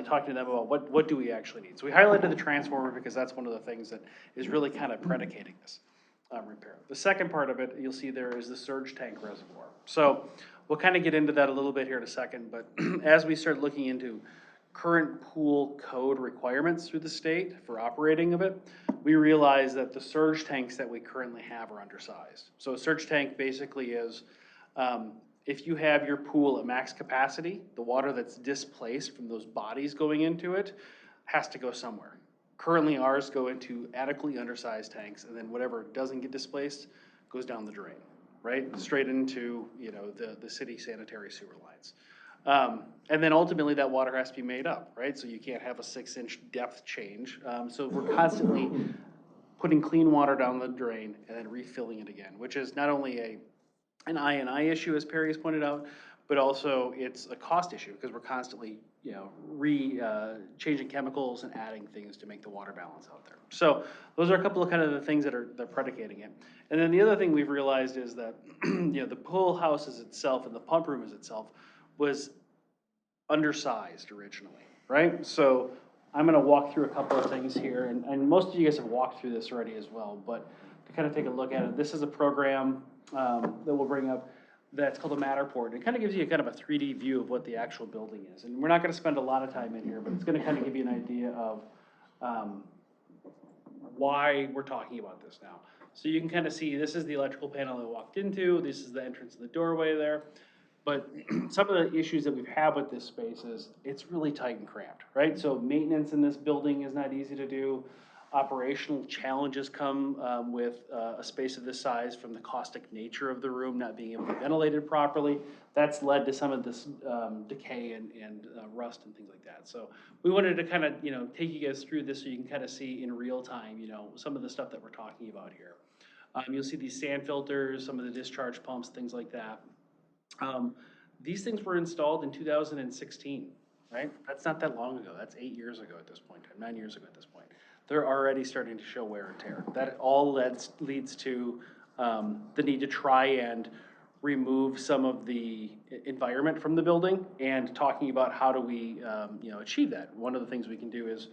talking to them about what do we actually need. So we highlighted the transformer because that's one of the things that is really kind of predicating this repair. The second part of it you'll see there is the surge tank reservoir. So we'll kind of get into that a little bit here in a second, but as we start looking into current pool code requirements through the state for operating of it, we realize that the surge tanks that we currently have are undersized. So a surge tank basically is if you have your pool at max capacity, the water that's displaced from those bodies going into it has to go somewhere. Currently ours go into adequately undersized tanks, and then whatever doesn't get displaced goes down the drain, right? Straight into the city sanitary sewer lines. And then ultimately that water has to be made up, right? So you can't have a 6-inch depth change. So we're constantly putting clean water down the drain and then refilling it again, which is not only an I&I issue, as Perry has pointed out, but also it's a cost issue because we're constantly, changing chemicals and adding things to make the water balance out there. So those are a couple of kind of the things that are predicating it. And then the other thing we've realized is that, the pool house is itself and the pump room is itself was undersized originally, right? So I'm gonna walk through a couple of things here, and most of you guys have walked through this already as well, but to kind of take a look at it, this is a program that we'll bring up that's called a Matterport. It kind of gives you kind of a 3D view of what the actual building is. And we're not gonna spend a lot of time in here, but it's gonna kind of give you an idea of why we're talking about this now. So you can kind of see, this is the electrical panel I walked into, this is the entrance of the doorway there. But some of the issues that we've had with this space is it's really tight and cramped, right? So maintenance in this building is not easy to do. Operational challenges come with a space of this size from the caustic nature of the room not being able to be ventilated properly. That's led to some of this decay and rust and things like that. So we wanted to kind of, take you guys through this so you can kind of see in real time, some of the stuff that we're talking about here. You'll see these sand filters, some of the discharge pumps, things like that. These things were installed in 2016, right? That's not that long ago. That's 8 years ago at this point, 9 years ago at this point. They're already starting to show wear and tear. That all leads to the need to try and remove some of the environment from the building and talking about how do we achieve that. One of the things we can do is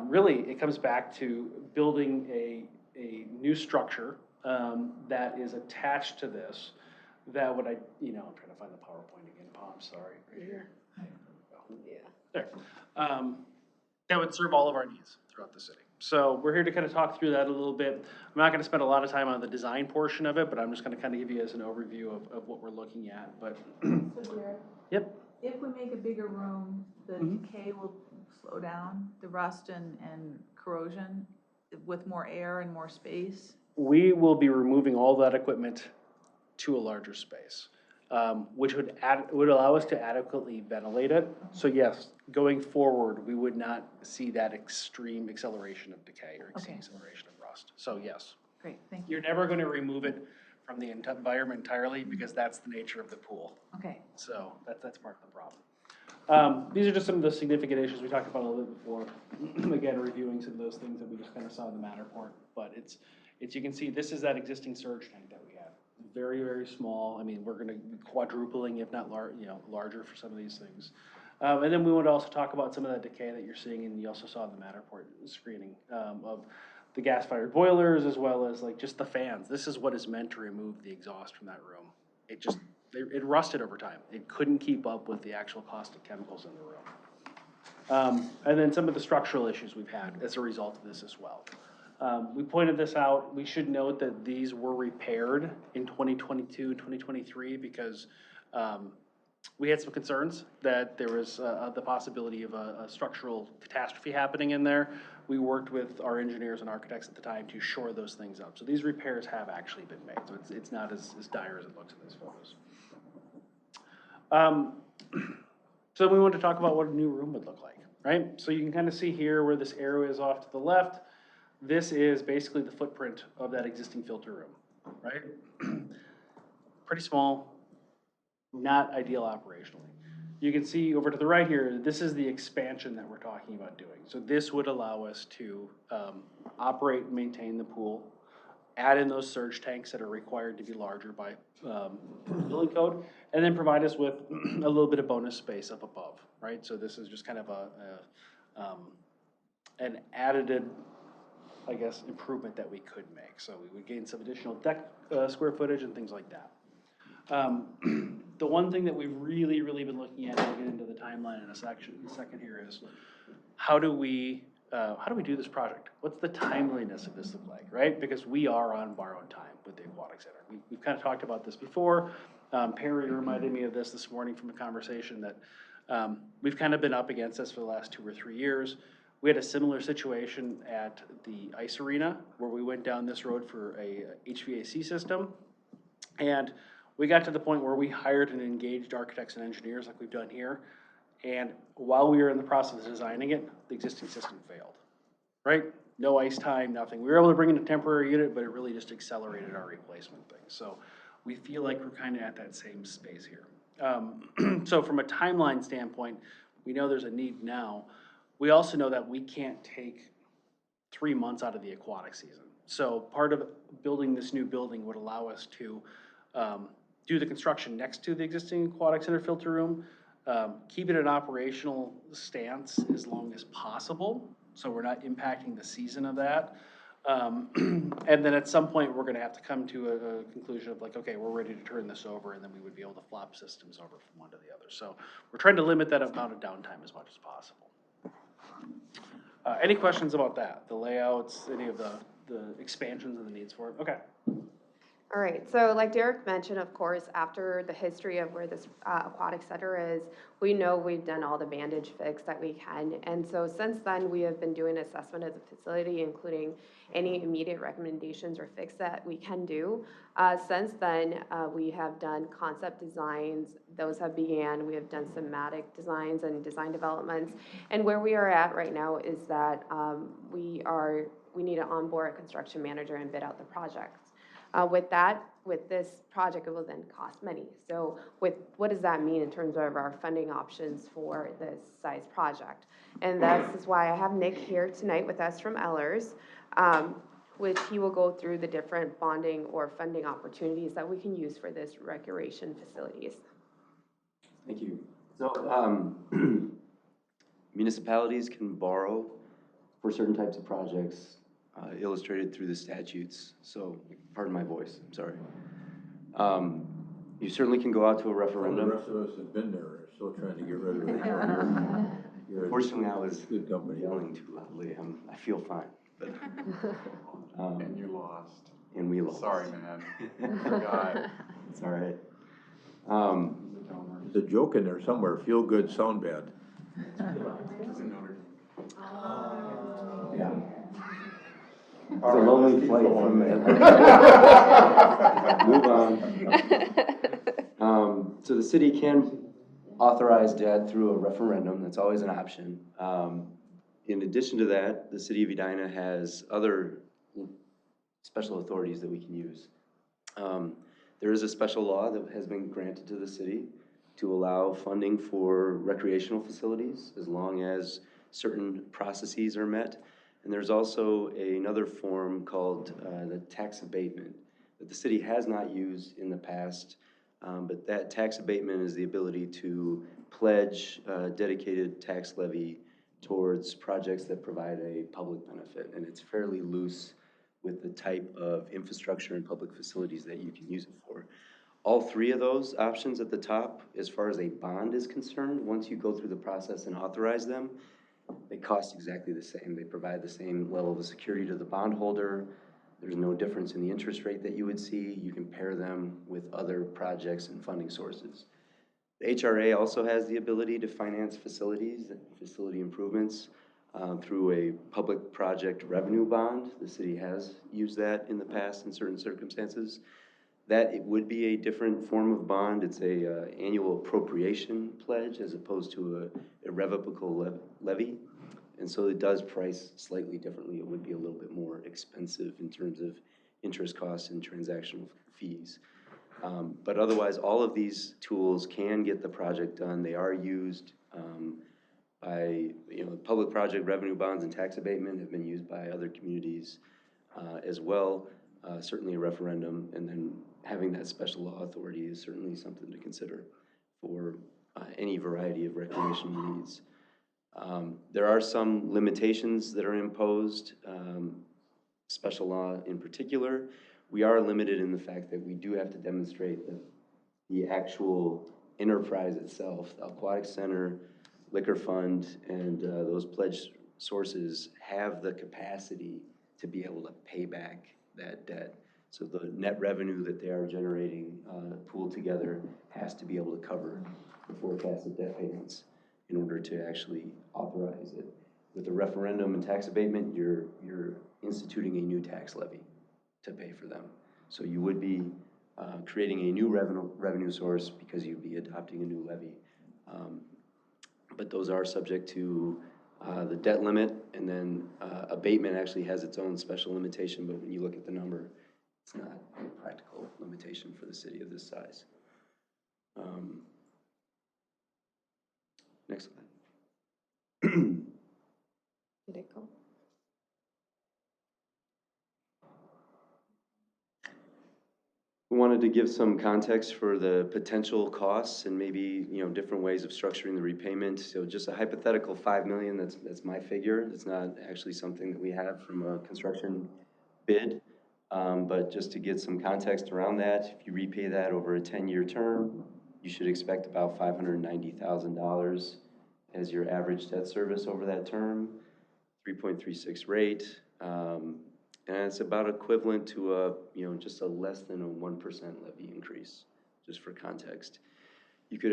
really it comes back to building a new structure that is attached to this that would, I'm trying to find the PowerPoint again, Palm, sorry, right here. There. That would serve all of our needs throughout the city. So we're here to kind of talk through that a little bit. I'm not going to spend a lot of time on the design portion of it, but I'm just going to kind of give you guys an overview of what we're looking at. But So Jared? Yep. If we make a bigger room, the decay will slow down, the rust and corrosion with more air and more space? We will be removing all that equipment to a larger space, which would allow us to adequately ventilate it. So yes, going forward, we would not see that extreme acceleration of decay or extreme acceleration of rust. So yes. Great, thank you. You're never going to remove it from the environment entirely because that's the nature of the pool. Okay. So that's part of the problem. These are just some of the significant issues we talked about a little bit before. Again, reviewing some of those things that we just kind of saw in the Matterport. But it's you can see this is that existing surge tank that we have. Very, very small. I mean, we're going to be quadrupling, if not larger for some of these things. And then we want to also talk about some of that decay that you're seeing, and you also saw in the Matterport screening of the gas-fired boilers as well as like just the fans. This is what is meant to remove the exhaust from that room. It rusted over time. It couldn't keep up with the actual caustic chemicals in the room. And then some of the structural issues we've had as a result of this as well. We pointed this out. We should note that these were repaired in 2022, 2023 because we had some concerns that there was the possibility of a structural catastrophe happening in there. We worked with our engineers and architects at the time to shore those things up. So these repairs have actually been made. So it's not as dire as it looks in these photos. So we want to talk about what a new room would look like, right? So you can kind of see here where this arrow is off to the left. This is basically the footprint of that existing filter room, right? Pretty small, not ideal operationally. You can see over to the right here, this is the expansion that we're talking about doing. So this would allow us to operate and maintain the pool, add in those surge tanks that are required to be larger by building code, and then provide us with a little bit of bonus space up above, right? So this is just kind of an additive, I guess, improvement that we could make. So we would gain some additional deck square footage and things like that. The one thing that we've really, really been looking at, and we'll get into the timeline in a second here, is how do we do this project? What's the timeliness of this look like, right? Because we are on borrowed time with the Aquatic Center. We've kind of talked about this before. Perry reminded me of this morning from a conversation that we've kind of been up against this for the last 2 or 3 years. We had a similar situation at the ice arena where we went down this road for a HVAC system. And we got to the point where we hired and engaged architects and engineers like we've done here. And while we were in the process of designing it, the existing system failed, right? No ice time, nothing. We were able to bring in a temporary unit, but it really just accelerated our replacement thing. So we feel like we're kind of at that same space here. So from a timeline standpoint, we know there's a need now. We also know that we can't take 3 months out of the aquatic season. So part of building this new building would allow us to do the construction next to the existing aquatic center filter room, keep it an operational stance as long as possible, so we're not impacting the season of that. And then at some point, we're gonna have to come to a conclusion of like, okay, we're ready to turn this over, and then we would be able to flop systems over from one to the other. So we're trying to limit that amount of downtime as much as possible. Any questions about that? The layouts, any of the expansions and the needs for it? Okay. All right, so like Derek mentioned, of course, after the history of where this aquatic center is, we know we've done all the bandage fix that we can. And so since then, we have been doing assessment of the facility, including any immediate recommendations or fix that we can do. Since then, we have done concept designs. Those have began. We have done somatic designs and design developments. And where we are at right now is that we need to onboard a construction manager and bid out the projects. With this project, it will then cost money. So what does that mean in terms of our funding options for this size project? And this is why I have Nick here tonight with us from Ellers, which he will go through the different bonding or funding opportunities that we can use for this recreation facilities. Thank you. So municipalities can borrow for certain types of projects, illustrated through the statutes. So, pardon my voice, I'm sorry. You certainly can go out to a referendum. The rest of us have been there, still trying to get rid of it. Fortunately, I was good company. yelling too loudly. I feel fine. But, And you lost. And we lost. Sorry, man. Forgot. It's all right. There's a joke in there somewhere, feel good, sound bad. Yeah. It's a lonely flight from there. Move on. So the city can authorize debt through a referendum. That's always an option. In addition to that, the city of Edina has other special authorities that we can use. There is a special law that has been granted to the city to allow funding for recreational facilities as long as certain processes are met. And there's also another form called the tax abatement that the city has not used in the past, but that tax abatement is the ability to pledge dedicated tax levy towards projects that provide a public benefit, and it's fairly loose with the type of infrastructure and public facilities that you can use it for. All three of those options at the top, as far as a bond is concerned, once you go through the process and authorize them, they cost exactly the same. They provide the same level of security to the bondholder. There's no difference in the interest rate that you would see. You can pair them with other projects and funding sources. The HRA also has the ability to finance facilities and facility improvements through a public project revenue bond. The city has used that in the past in certain circumstances. That it would be a different form of bond. It's a annual appropriation pledge as opposed to a irrevocable levy. And so it does price slightly differently. It would be a little bit more expensive in terms of interest costs and transactional fees. But otherwise, all of these tools can get the project done. They are used by, public project revenue bonds and tax abatement have been used by other communities as well. Certainly a referendum, and then having that special law authority is certainly something to consider for any variety of recreational needs. There are some limitations that are imposed, special law in particular. We are limited in the fact that we do have to demonstrate that the actual enterprise itself, the aquatic center, liquor fund, and those pledge sources have the capacity to be able to pay back that debt. So the net revenue that they are generating pooled together has to be able to cover the forecasted debt payments in order to actually authorize it. With a referendum and tax abatement, you're instituting a new tax levy to pay for them. So you would be creating a new revenue source because you'd be adopting a new levy. But those are subject to the debt limit, and then abatement actually has its own special limitation, but when you look at the number, it's not a practical limitation for the city of this size. Next slide. Did it go? We want wanted to give some context for the potential costs and maybe, different ways of structuring the repayment. So just a hypothetical 5 million, that's my figure. It's not actually something that we have from a construction bid. But just to get some context around that, if you repay that over a 10-year term, you should expect about $590,000 as your average debt service over that term, 3.36 rate. And it's about equivalent to just a less than a 1% levy increase, just for context. You could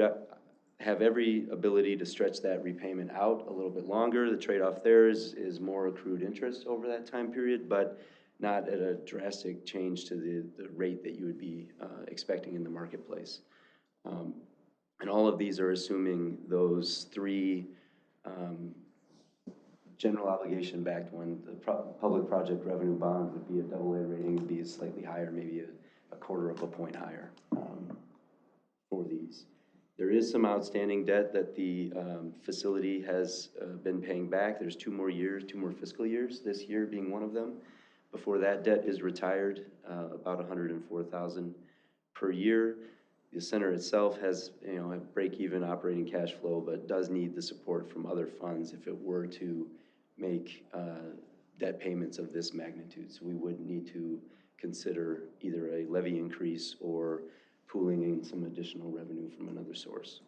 have every ability to stretch that repayment out a little bit longer. The trade-off there is more accrued interest over that time period, but not at a drastic change to the rate that you would be expecting in the marketplace. And all of these are assuming those three general obligation backed one. The public project revenue bond would be a AA rating, would be slightly higher, maybe a quarter of a point higher for these. There is some outstanding debt that the facility has been paying back. There's 2 more fiscal years, this year being one of them. Before that debt is retired, about $104,000 per year. The center itself has, a break-even operating cash flow, but does need the support from other funds if it were to make debt payments of this magnitude. So we would need to consider either a levy increase or pooling in some additional revenue from another source.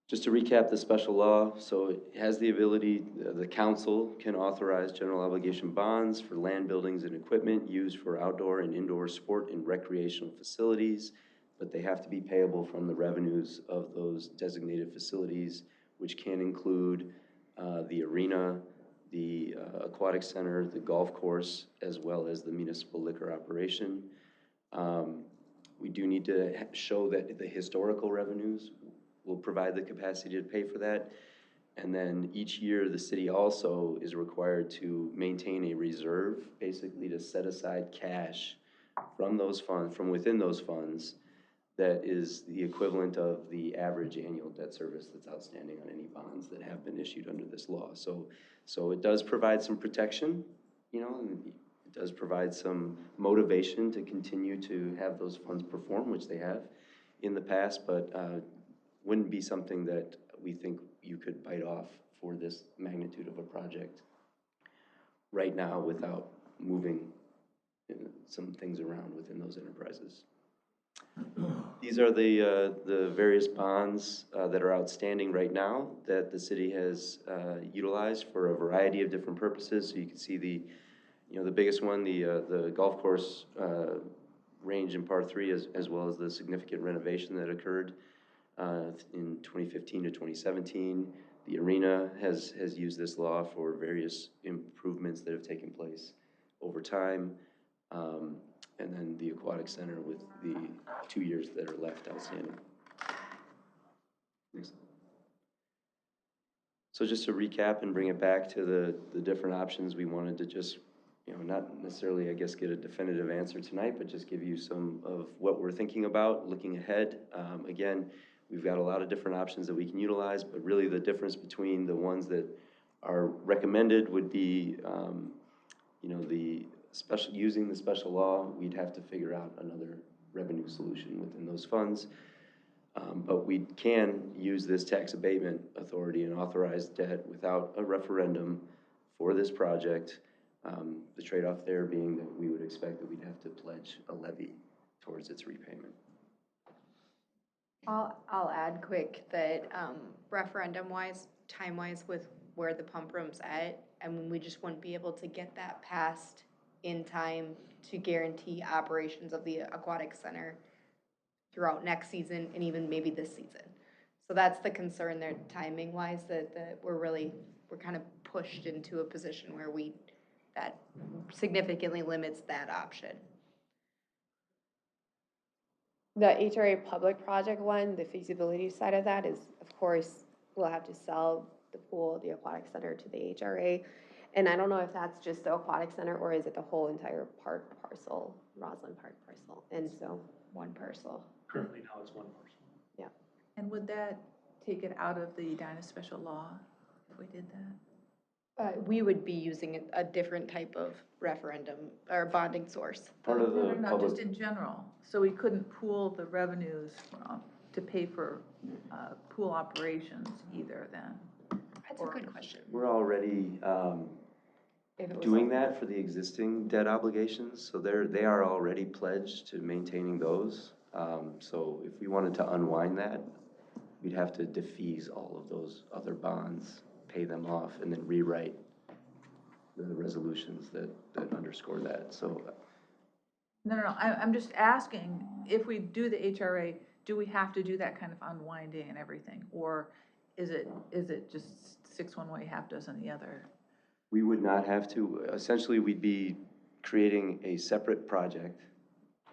Just to recap the special law, so it has the ability, the council can authorize general obligation bonds for land, buildings, and equipment used for outdoor and indoor sport and recreational facilities, but they have to be payable from the revenues of those designated facilities, which can include the arena, the aquatic center, the golf course, as well as the municipal liquor operation. We do need to show that the historical revenues will provide the capacity to pay for that. And then each year, the city also is required to maintain a reserve, basically to set aside cash from those funds, from within those funds, that is the equivalent of the average annual debt service that's outstanding on any bonds that have been issued under this law. So it does provide some protection, and it does provide some motivation to continue to have those funds perform, which they have in the past, but wouldn't be something that we think you could bite off for this magnitude of a project right now without moving some things around within those enterprises. These are the various bonds that are outstanding right now that the city has utilized for a variety of different purposes. So you can see the biggest one, the golf course range in Part 3, as well as the significant renovation that occurred in 2015 to 2017. The arena has used this law for various improvements that have taken place over time. And then the aquatic center with the 2 years that are left outstanding. Next. So just to recap and bring it back to the different options, we wanted to just, not necessarily, I guess, get a definitive answer tonight, but just give you some of what we're thinking about, looking ahead. Again, we've got a lot of different options that we can utilize, but really the difference between the ones that are recommended would be, using the special law, we'd have to figure out another revenue solution within those funds. But we can use this tax abatement authority and authorize debt without a referendum for this project. The trade-off there being that we would expect that we'd have to pledge a levy towards its repayment. I'll add quick that referendum-wise, time-wise, with where the pump room's at, and we just wouldn't be able to get that passed in time to guarantee operations of the aquatic center throughout next season and even maybe this season. So that's the concern there, timing-wise, that we're kind of pushed into a position where that significantly limits that option. The HRA public project one, the feasibility side of that is, of course, we'll have to sell the pool, the aquatic center to the HRA. And I don't know if that's just the aquatic center or is it the whole entire park parcel, Roslyn Park parcel. And so one parcel. Currently now it's one parcel. Yeah. And would that take it out of the Edina special law if we did that? We would be using a different type of referendum or bonding source. Part of the No, public, just in general. So we couldn't pool the revenues to pay for pool operations either then? That's a good question. we're already, If it was doing that for the existing debt obligations, so they are already pledged to maintaining those. So if we wanted to unwind that, we'd have to defease all of those other bonds, pay them off, and then rewrite the resolutions that underscore that, so. No, I'm just asking, if we do the HRA, do we have to do that kind of unwinding and everything? Or is it just six one way, half dozen the other? We would not have to, essentially, we'd be creating a separate project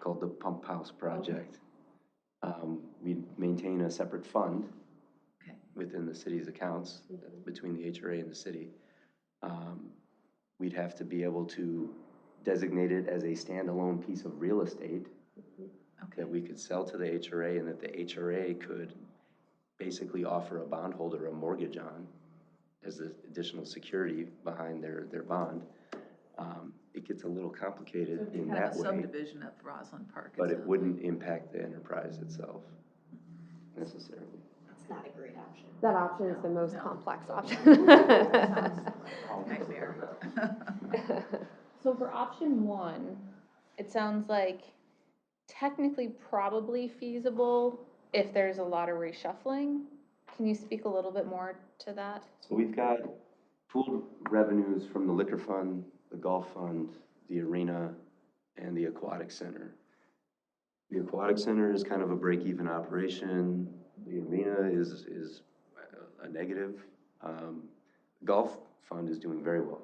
called the Pump House Project. We'd maintain a separate fund within the city's accounts, between the HRA and the city. We'd have to be able to designate it as a standalone piece of real estate that we could sell to the HRA, and that the HRA could basically offer a bondholder a mortgage on as the additional security behind their bond. It gets a little complicated in that way. Kind of a subdivision of Roslyn Park. But it wouldn't impact the enterprise itself necessarily. It's not a great option. That option is the most complex option. Nightmare. So for option one, it sounds like technically probably feasible if there's a lot of reshuffling. Can you speak a little bit more to that? So we've got pooled revenues from the liquor fund, the golf fund, the arena, and the aquatic center. The aquatic center is kind of a break-even operation. The arena is a negative. Golf fund is doing very well.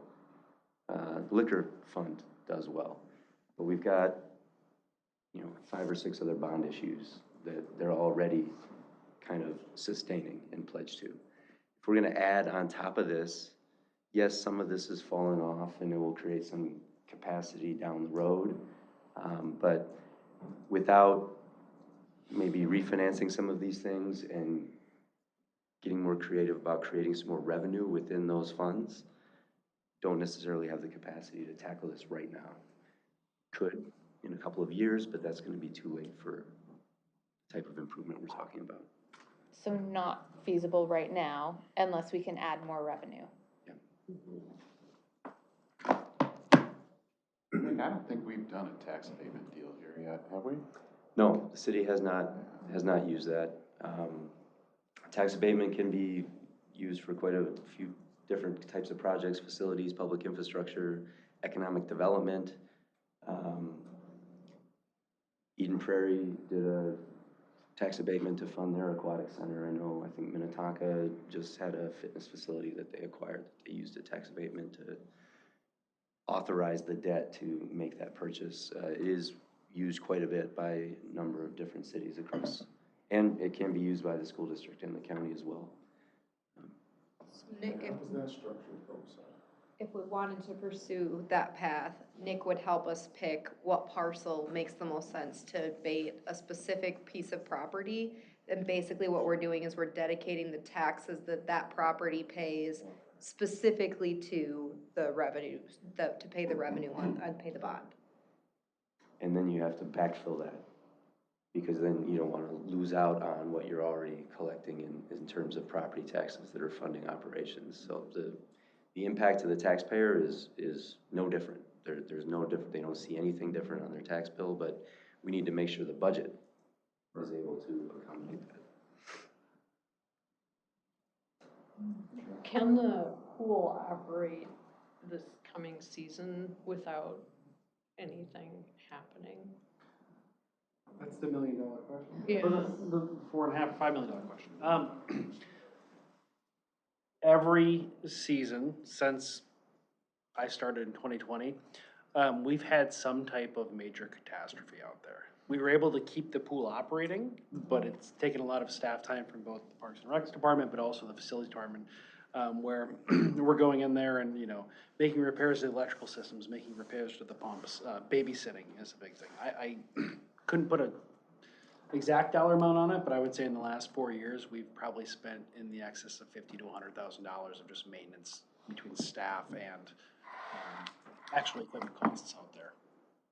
Liquor fund does well. But we've got, 5 or 6 other bond issues that they're already kind of sustaining and pledged to. If we're going to add on top of this, yes, some of this is falling off and it will create some capacity down the road, but without maybe refinancing some of these things and getting more creative about creating some more revenue within those funds, don't necessarily have the capacity to tackle this right now. Could in a couple of years, but that's going to be too late for the type of improvement we're talking about. So not feasible right now unless we can add more revenue. Nick, I don't think we've done a tax abatement deal here yet, have we? No, the city has not used that. Tax abatement can be used for quite a few different types of projects, facilities, public infrastructure, economic development. Eden Prairie did a tax abatement to fund their aquatic center. I think Minnetonka just had a fitness facility that they acquired. They used a tax abatement to authorize the debt to make that purchase. It is used quite a bit by a number of different cities across, and it can be used by the school district and the county as well. Nick, How was that structured? Oh, sorry. if we wanted to pursue that path, Nick would help us pick what parcel makes the most sense to abate a specific piece of property. And basically what we're doing is we're dedicating the taxes that property pays specifically to the revenue, to pay the revenue and pay the bond. And then you have to backfill that, because then you don't want to lose out on what you're already collecting in terms of property taxes that are funding operations. So the impact to the taxpayer is no different. There's no different. They don't see anything different on their tax bill, but we need to make sure the budget is able to accommodate that. Can the pool operate this coming season without anything happening? That's the $1 million question. Yeah. Or the $4.5, $5 million question. Every season since I started in 2020, we've had some type of major catastrophe out there. We were able to keep the pool operating, but it's taken a lot of staff time from both the Parks and Recs department, but also the facilities department, where we're going in there and, making repairs to the electrical systems, making repairs to the pumps, babysitting is a big thing. I couldn't put a exact dollar amount on it, but I would say in the last 4 years, we've probably spent in the excess of $50,000 to $100,000 of just maintenance between staff and actual equipment costs out there.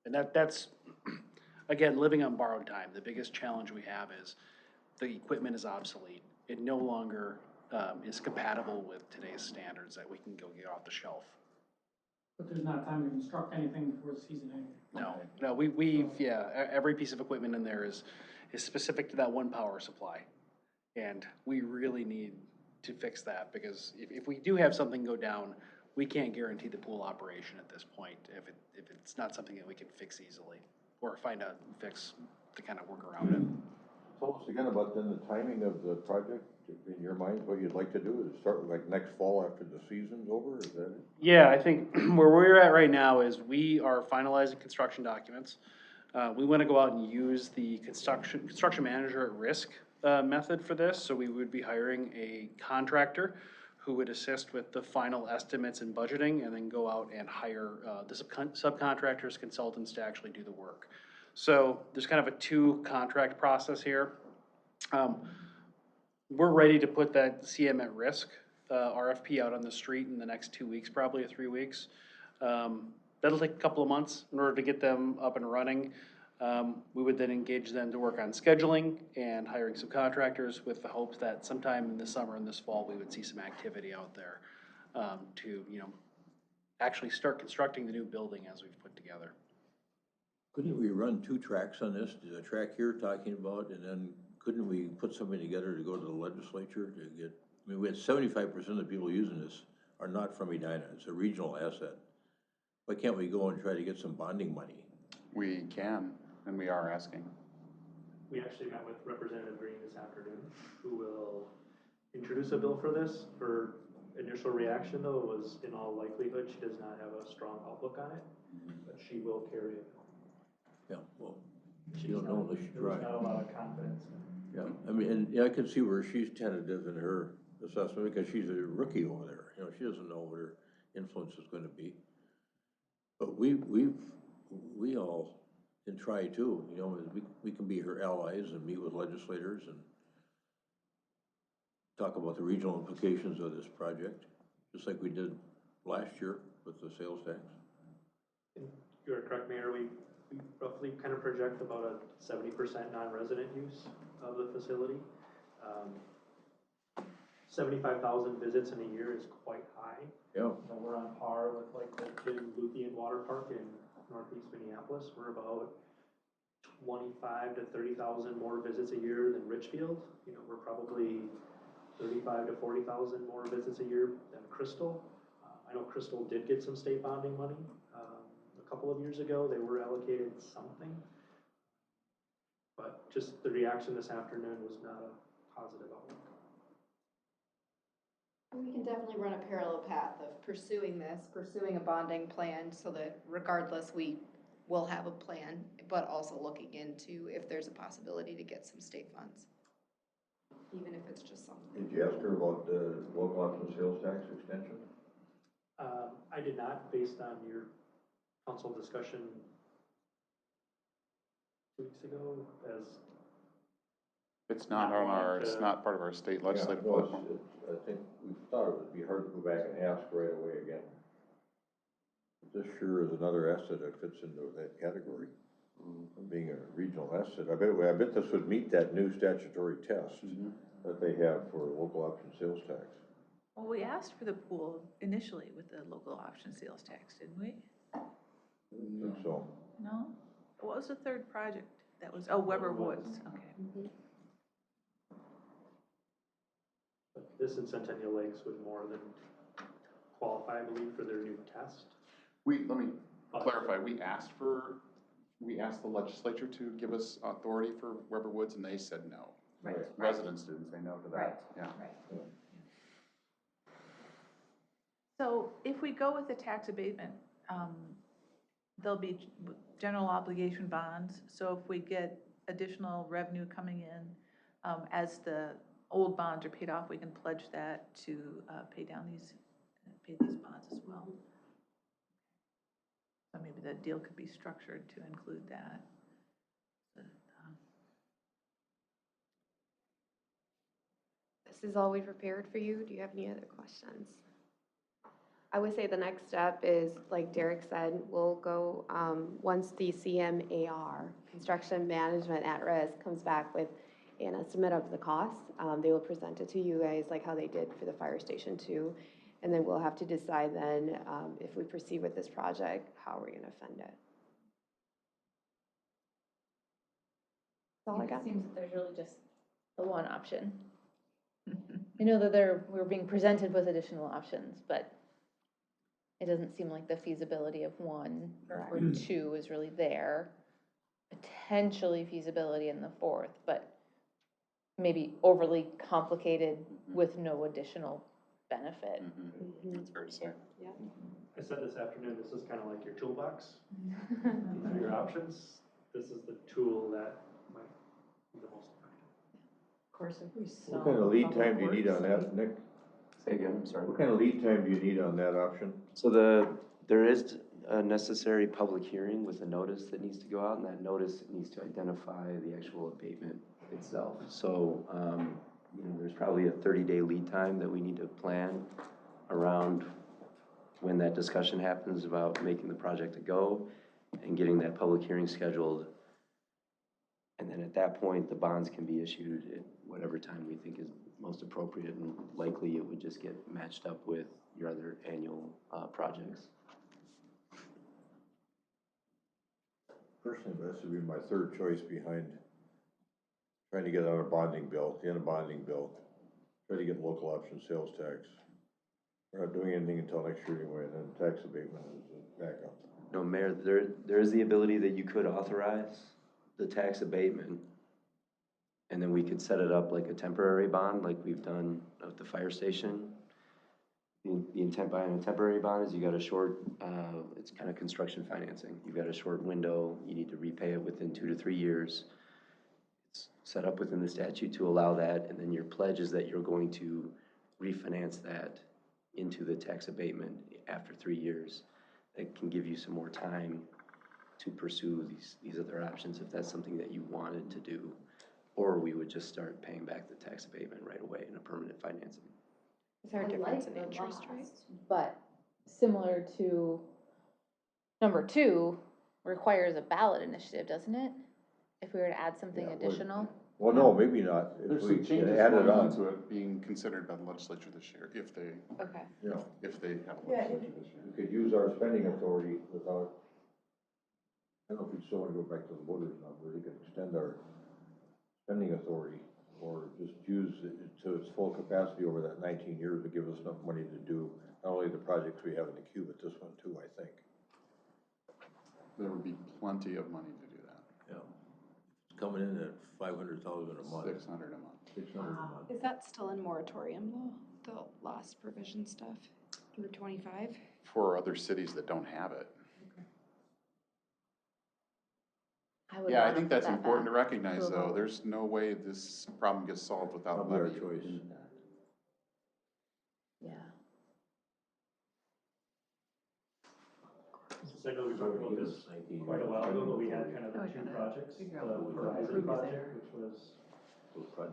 And that's, again, living on borrowed time. The biggest challenge we have is the equipment is obsolete. It no longer is compatible with today's standards that we can go get off the shelf. But there's not time to construct anything before the season anyway. No, every piece of equipment in there is specific to that one power supply. And we really need to fix that, because if we do have something go down, we can't guarantee the pool operation at this point if it's not something that we can fix easily, or find a fix to kind of work around it. Tell us again about then the timing of the project, in your mind, what you'd like to do, is start like next fall after the season's over, is that it? Yeah, I think where we're at right now is we are finalizing construction documents. We want to go out and use the construction manager at risk method for this, so we would be hiring a contractor who would assist with the final estimates and budgeting, and then go out and hire the subcontractors, consultants to actually do the work. So there's kind of a two-contract process here. We're ready to put that CM at risk RFP out on the street in the next 2 weeks, probably, or 3 weeks. That'll take a couple of months in order to get them up and running. We would then engage them to work on scheduling and hiring some contractors, with the hopes that sometime in the summer and this fall, we would see some activity out there to, actually start constructing the new building as we've put together. Couldn't we run 2 tracks on this? A track here talking about, and then couldn't we put somebody together to go to the legislature to get, we had 75% of the people using this are not from Edina. It's a regional asset. Why can't we go and try to get some bonding money? We can, and we are asking. We actually met with Representative Green this afternoon, who will introduce a bill for this. Her initial reaction, though, was in all likelihood she does not have a strong outlook on it, but she will carry it. Yeah, well, she don't know unless she tries. There's not a lot of confidence in it. Yeah, I mean, and I can see where she's tentative in her assessment, because she's a rookie over there. She doesn't know what her influence is going to be. But we all can try too. We can be her allies and meet with legislators and talk about the regional implications of this project, just like we did last year with the sales tax. You're correct, Mayor. We roughly kind of project about a 70% non-resident use of the facility. 75,000 visits in a year is quite high. Yeah. We're on par with like the Luthean Water Park in Northeast Minneapolis. We're about 25 to 30,000 more visits a year than Richfield. We're probably 35 to 40,000 more visits a year than Crystal. I know Crystal did get some state bonding money a couple of years ago. They were allocated something, but just the reaction this afternoon was not a positive outlook. We can definitely run a parallel path of pursuing a bonding plan, so that regardless, we will have a plan, but also looking into if there's a possibility to get some state funds, even if it's just something. Did you ask her about the local option sales tax extension? I did not, based on your council discussion 2 weeks ago, as It's not on our, it's not part of our state legislative platform. I think we thought it would be hard to go back and ask right away again. This sure is another asset that fits into that category, being a regional asset. I bet this would meet that new statutory test that they have for local option sales tax. Well, we asked for the pool initially with the local option sales tax, didn't we? I think so. No? What was the third project? That was, Weber Woods, okay. But this and Centennial Lakes would more than qualify, I believe, for their new test. Let me clarify, we asked the legislature to give us authority for Weber Woods, and they said no. Right. Residents didn't say no to that. Right. Yeah. So if we go with the tax abatement, there'll be general obligation bonds. So if we get additional revenue coming in, as the old bonds are paid off, we can pledge that to pay these bonds as well. So maybe that deal could be structured to include that. But, This is all we prepared for you. Do you have any other questions? I would say the next step is, like Derek said, we'll go, once the CMAR, Construction Management at Risk, comes back with an estimate of the cost, they will present it to you guys like how they did for the fire station too. And then we'll have to decide then, if we proceed with this project, how we're gonna fund it. That's all I got. It seems that there's really just the one option. I know that we're being presented with additional options, but it doesn't seem like the feasibility of one or two is really there. Potentially feasibility in the fourth, but maybe overly complicated with no additional benefit. That's fair to say. Yeah. I said this afternoon, this is kind of like your toolbox. These are your options. This is the tool that might be the most effective. Of course, if we sell. What kind of lead public time do you need works, on that, Nick? Say again, I'm sorry. What kind of lead time do you need on that option? So there is a necessary public hearing with a notice that needs to go out, and that notice needs to identify the actual abatement itself. So, you know, there's probably a 30-day lead time that we need to plan around when that discussion happens about making the project a go and getting that public hearing scheduled. And then at that point, the bonds can be issued at whatever time we think is most appropriate, and likely it would just get matched up with your other annual projects. Personally, this would be my third choice behind trying to get on a bonding bill, the end of bonding bill, try to get local option sales tax. We're not doing anything until next year anyway, and then tax abatement is a backup. No, Mayor, there is the ability that you could authorize the tax abatement, and then we could set it up like a temporary bond, like we've done at the fire station. The intent behind a temporary bond is you got a short, it's kind of construction financing. You've got a short window, you need to repay it within 2 to 3 years. It's set up within the statute to allow that, and then your pledge is that you're going to refinance that into the tax abatement after 3 years. That can give you some more time to pursue these other options if that's something that you wanted to do. Or we would just start paying back the tax abatement right away in a permanent financing. Is there a difference in interest rate? But similar to number 2, requires a ballot initiative, doesn't it? If we were to add something additional. Well, no, maybe not. If There's we some changes add it going on. into it being considered by the legislature this year, if they, Okay. Yeah. if they have a Yeah, legislature this year. We could use our spending authority without, I don't know if we still want to go back to the voters now, but we could extend our spending authority or just use it to its full capacity over that 19 years to give us enough money to do not only the projects we have in the queue, but this one too, I think. There would be plenty of money to do that. Yeah. It's coming in at $500,000 a month. 600 a month. 600 a month. Is that still in moratorium though, the lost provision stuff through 25? For other cities that don't have it. I I think that's important to recognize, to a though. vote. There's no way this problem gets solved without Probably our levy choice. impact. Yeah. So I know we talked about this quite a while ago, but we had kind of the 2 projects, the Horizon project, which was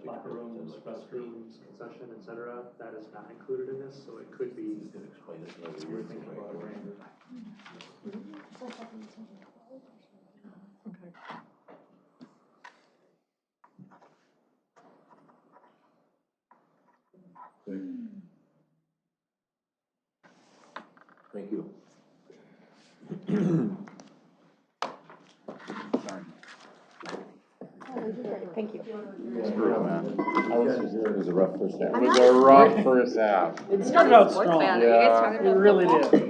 locker rooms, restrooms, concession, et cetera. That is not included in this, so it could be, we're thinking about a range of. Okay. Thank you. Sorry. Thank you. Screw it, man. It was a rough first half. It was a rough first half. It started out Sports strong. fan, are you guys Yeah. talking It about really football? did.